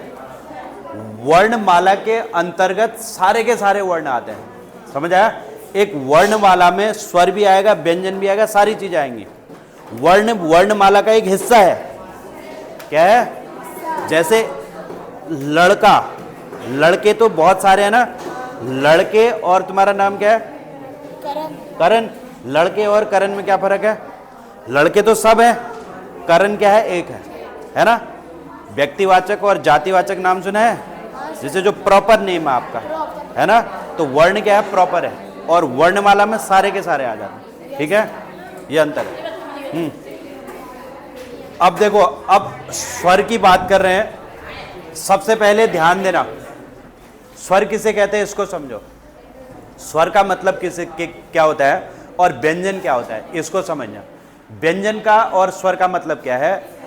वर्णमाला के अंतर्गत सारे के सारे वर्ण आते हैं, समझ आया? एक वर्णमाला में स्वर भी आएगा, व्यंजन भी आएगा, सारी चीजें आएंगी। वर्णमाला का एक हिस्सा है, क्या है? जैसे लड़का, लड़के तो बहुत सारे हैं ना, लड़के और तुम्हारा नाम क्या है? करण। लड़के और करण में क्या फर्क है? लड़के तो सब है, करण क्या है? एक है ना। व्यक्तिवाचक और जातिवाचक नाम सुना है, जैसे जो प्रॉपर नेम है आपका, है ना। तो वर्ण क्या है? प्रॉपर है, और वर्णमाला में सारे के सारे आ जाते हैं, ठीक है, ये अंतर है। अब देखो, अब स्वर की बात कर रहे हैं। सबसे पहले ध्यान देना, स्वर किसे कहते हैं इसको समझो। स्वर का मतलब क्या होता है और व्यंजन क्या होता है, इसको समझना। व्यंजन का और स्वर का मतलब क्या है,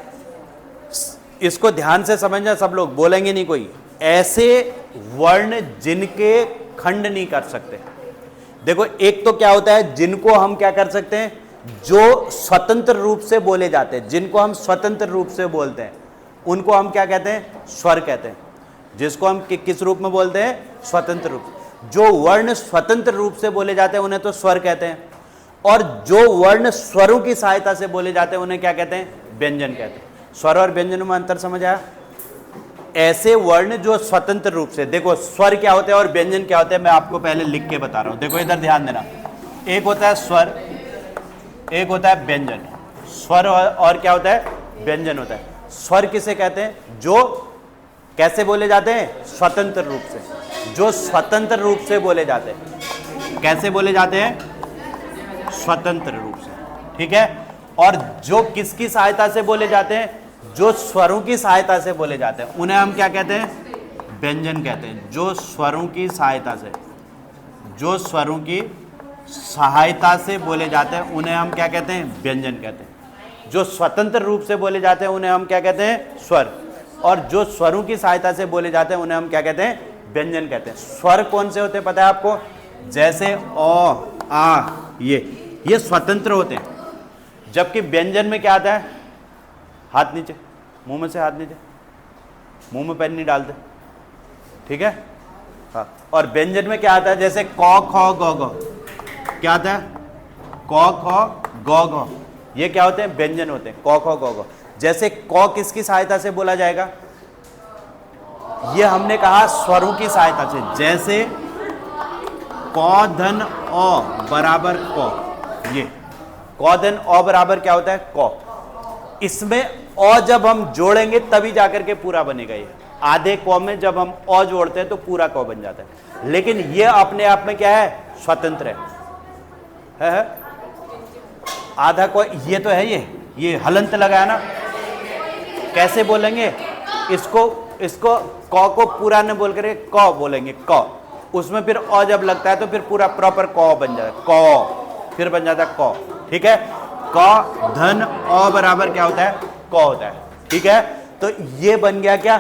इसको ध्यान से समझना। सब लोग बोलेंगे नहीं कोई, ऐसे वर्ण जिनके खंड नहीं कर सकते। देखो, एक तो क्या होता है, जिनको हम क्या कर सकते हैं, जो स्वतंत्र रूप से बोले जाते हैं, जिनको हम स्वतंत्र रूप से बोलते हैं, उनको हम क्या कहते हैं? स्वर कहते हैं। जिसको हम किस रूप में बोलते हैं? स्वतंत्र रूप। जो वर्ण स्वतंत्र रूप से बोले जाते हैं उन्हें तो स्वर कहते हैं, और जो वर्ण स्वरों की सहायता से बोले जाते हैं उन्हें क्या कहते हैं? व्यंजन कहते हैं। स्वर और व्यंजन में अंतर समझ आया? ऐसे वर्ण जो स्वतंत्र रूप से, देखो स्वर क्या होते हैं और व्यंजन क्या होते हैं, मैं आपको पहले लिख के बता रहा हूं। देखो इधर ध्यान देना, एक होता है स्वर, एक होता है व्यंजन। स्वर और क्या होता है, व्यंजन होता है। स्वर किसे कहते हैं, जो कैसे बोले जाते हैं, स्वतंत्र रूप से, जो स्वतंत्र रूप से बोले जाते हैं। कैसे बोले जाते हैं, स्वतंत्र रूप से, ठीक है। और जो किसकी सहायता से बोले जाते हैं, जो स्वरों की सहायता से बोले जाते हैं, उन्हें हम क्या कहते हैं, व्यंजन कहते हैं। जो स्वरों की सहायता से, जो स्वरों की सहायता से बोले जाते हैं उन्हें हम क्या कहते हैं, व्यंजन कहते हैं। जो स्वतंत्र रूप से बोले जाते हैं उन्हें हम क्या कहते हैं, स्वर। और जो स्वरों की सहायता से बोले जाते हैं उन्हें हम क्या कहते हैं, व्यंजन कहते हैं। स्वर कौन से होते हैं पता है आपको, जैसे ओ, आ, ये स्वतंत्र होते हैं। जबकि व्यंजन में क्या आता है, हाथ नीचे, मुंह में से हाथ नीचे, मुंह में पेन नहीं डालते, ठीक है। हाँ, और व्यंजन में क्या आता है, जैसे कौ खौ गौ गौ, क्या आता है, कौ खौ गौ गौ, ये क्या होते हैं, व्यंजन होते हैं, कौ खौ गौ गौ। जैसे कौ किसकी सहायता से बोला जाएगा, ये हमने कहा स्वरों की सहायता से। जैसे कौ धन औ बराबर कौ, ये कौ धन औ बराबर क्या होता है, कौ। इसमें औ जब हम जोड़ेंगे तभी जाकर के पूरा बनेगा। ये आधे कौ में जब हम औ जोड़ते हैं तो पूरा कौ बन जाता है। लेकिन ये अपने आप में क्या है, स्वतंत्र है? आधा कौ, ये तो है, ये हलंत लगाया ना, कैसे बोलेंगे इसको कौ को पूरा न बोल करके कौ बोलेंगे, कौ। उसमें फिर औ जब लगता है तो फिर पूरा प्रॉपर कौ बन जाता है, कौ, फिर बन जाता है कौ, ठीक है। कौ धन औ बराबर क्या होता है, कौ होता है, ठीक है। तो ये बन गया क्या,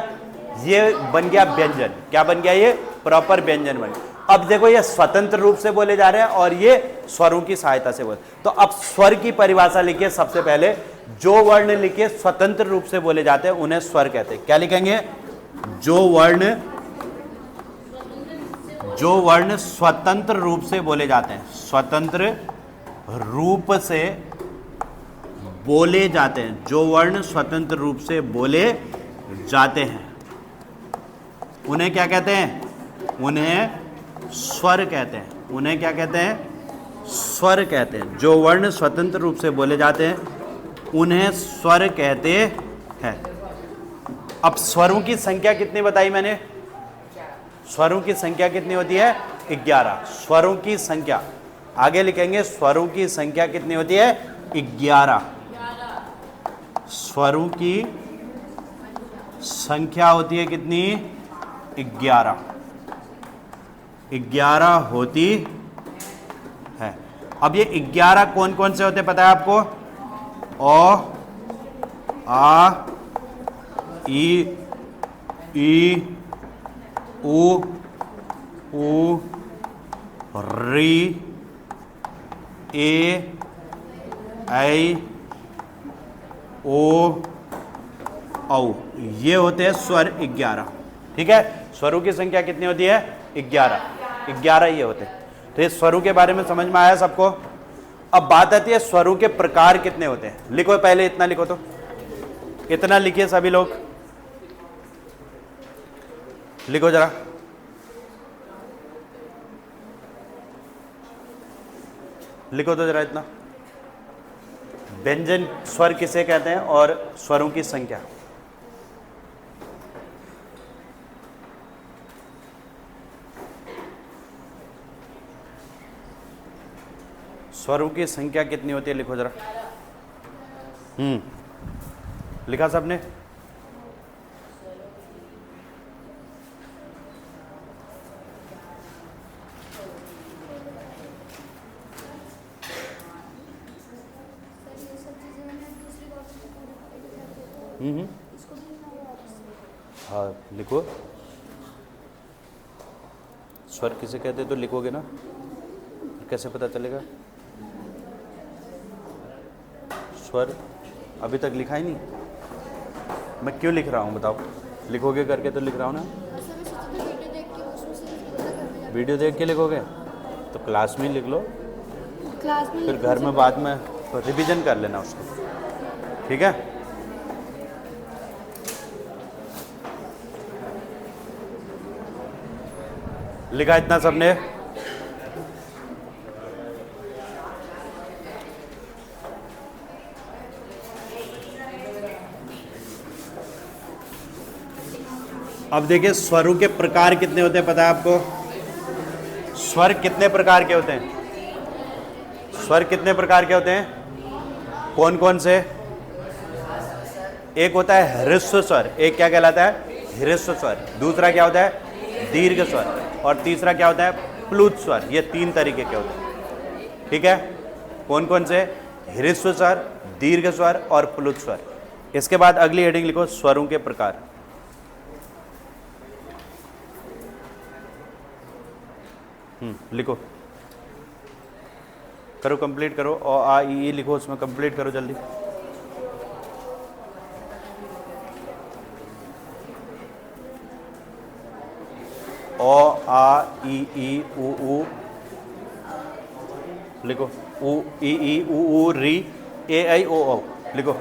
ये बन गया व्यंजन। क्या बन गया, ये प्रॉपर व्यंजन बन गया। अब देखो ये स्वतंत्र रूप से बोले जा रहे हैं और ये स्वरों की सहायता से बोले। तो अब स्वर की परिभाषा लिखिए सबसे पहले। जो वर्ण लिखिए स्वतंत्र रूप से बोले जाते हैं उन्हें स्वर कहते हैं। क्या लिखेंगे, जो वर्ण स्वतंत्र रूप से बोले जाते हैं, स्वतंत्र रूप से बोले जाते हैं, जो वर्ण स्वतंत्र रूप से बोले जाते हैं उन्हें क्या कहते हैं, उन्हें स्वर कहते हैं। उन्हें क्या कहते हैं, स्वर कहते हैं। जो वर्ण स्वतंत्र रूप से बोले जाते हैं उन्हें स्वर कहते हैं। अब स्वरों की संख्या कितनी बताई मैंने, स्वरों की संख्या कितनी होती है, 11। स्वरों की संख्या आगे लिखेंगे, स्वरों की संख्या कितनी होती है, 11। स्वरों की संख्या होती है कितनी, 11। 11 होती है। अब ये 11 कौन कौन से होते हैं पता है आपको, ओ, आ, ई, उ, री, ए, ऐ, ओ, औ, ये होते हैं स्वर 11, ठीक है। स्वरों की संख्या कितनी होती है, 11 ये होते हैं। तो ये स्वरों के बारे में समझ में आया सबको। अब बात आती है स्वरों के प्रकार कितने होते हैं। लिखो पहले इतना लिखो, तो इतना लिखिए सभी लोग, लिखो जरा। लिखो तो जरा इतना, व्यंजन स्वर किसे कहते हैं और स्वरों की संख्या। स्वरों की संख्या कितनी होती है, लिखो जरा। लिखा सबने, हाँ लिखो। स्वर किसे कहते हैं तो लिखोगे ना, कैसे पता चलेगा। स्वर अभी तक लिखा ही नहीं, मैं क्यों लिख रहा हूँ बताओ। लिखोगे करके तो लिख रहा हूँ ना। वीडियो देख के लिखोगे तो क्लास में ही लिख लो, क्लास में फिर घर में बाद में रिवीजन कर लेना उसको, ठीक है। लिखा इतना सबने? अब देखिए स्वरों के प्रकार कितने होते हैं पता है आपको? स्वर कितने प्रकार के होते हैं? स्वर कितने प्रकार के होते हैं? कौन कौन से? एक होता है ह्रस्व स्वर, एक क्या कहलाता है? ह्रस्व स्वर। दूसरा क्या होता है? दीर्घ स्वर। और तीसरा क्या होता है? प्लुत स्वर। ये तीन तरीके के होते हैं, ठीक है? कौन कौन से? ह्रस्व स्वर, दीर्घ स्वर और प्लुत स्वर। इसके बाद अगली हेडिंग लिखो, स्वरों के प्रकार। लिखो, करो, कंप्लीट करो। और आ ई लिखो, उसमें कंप्लीट करो जल्दी। ओ आ ई उ लिखो। उ ई उ री ए आई ओ औ लिखो।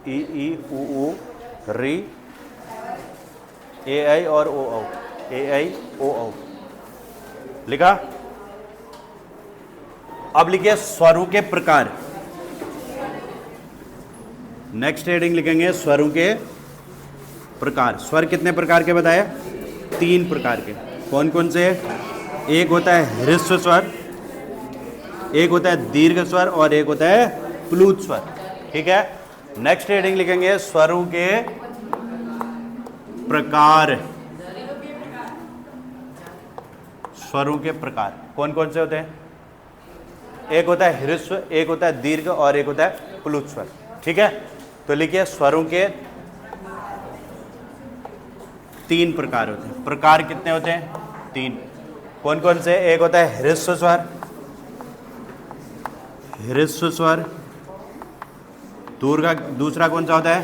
ई उ री ए आई और ओ औ, ए आई ओ औ लिखा। अब लिखिए स्वरों के प्रकार। नेक्स्ट हेडिंग लिखेंगे स्वरों के प्रकार। स्वर कितने प्रकार के बताए? तीन प्रकार के। कौन कौन से? एक होता है ह्रस्व स्वर, एक होता है दीर्घ स्वर और एक होता है प्लुत स्वर, ठीक है? नेक्स्ट हेडिंग लिखेंगे स्वरों के प्रकार। स्वरों के प्रकार कौन कौन से होते हैं? एक होता है ह्रस्व, एक होता है दीर्घ और एक होता है प्लुत स्वर, ठीक है? तो लिखिए स्वरों के तीन प्रकार होते हैं। प्रकार कितने होते हैं? तीन। कौन कौन से? एक होता है ह्रस्व स्वर, ह्रस्व स्वर। दूसरा कौन सा होता है?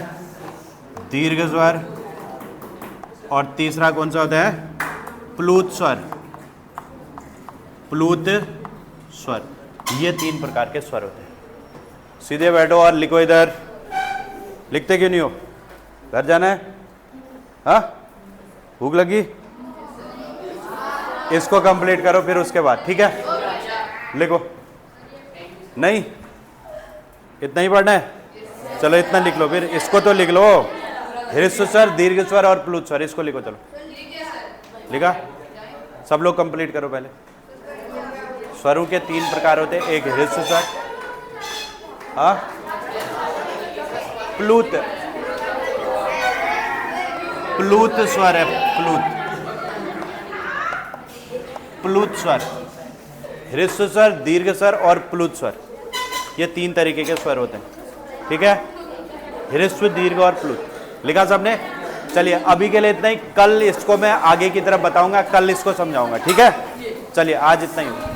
दीर्घ स्वर। और तीसरा कौन सा होता है? प्लुत स्वर, प्लुत स्वर। ये तीन प्रकार के स्वर होते हैं। सीधे बैठो और लिखो इधर। लिखते क्यों नहीं हो? घर जाना है? हाँ, भूख लगी? इसको कंप्लीट करो फिर उसके बाद, ठीक है? लिखो। नहीं, इतना ही पढ़ना है? चलो इतना लिख लो, फिर इसको तो लिख लो। ह्रस्व स्वर, दीर्घ स्वर और प्लुत स्वर, इसको लिखो। चलो, लिखा? सब लोग कंप्लीट करो पहले। स्वरों के तीन प्रकार होते हैं। एक ह्रस्व स्वर, हाँ, प्लुत, प्लुत स्वर है, प्लुत स्वर। ह्रस्व स्वर, दीर्घ स्वर और प्लुत स्वर, ये तीन तरीके के स्वर होते हैं, ठीक है? ह्रस्व, दीर्घ और प्लुत। लिखा सबने? चलिए अभी के लिए इतना ही। कल इसको मैं आगे की तरफ बताऊंगा, कल इसको समझाऊंगा, ठीक है? चलिए आज इतना ही।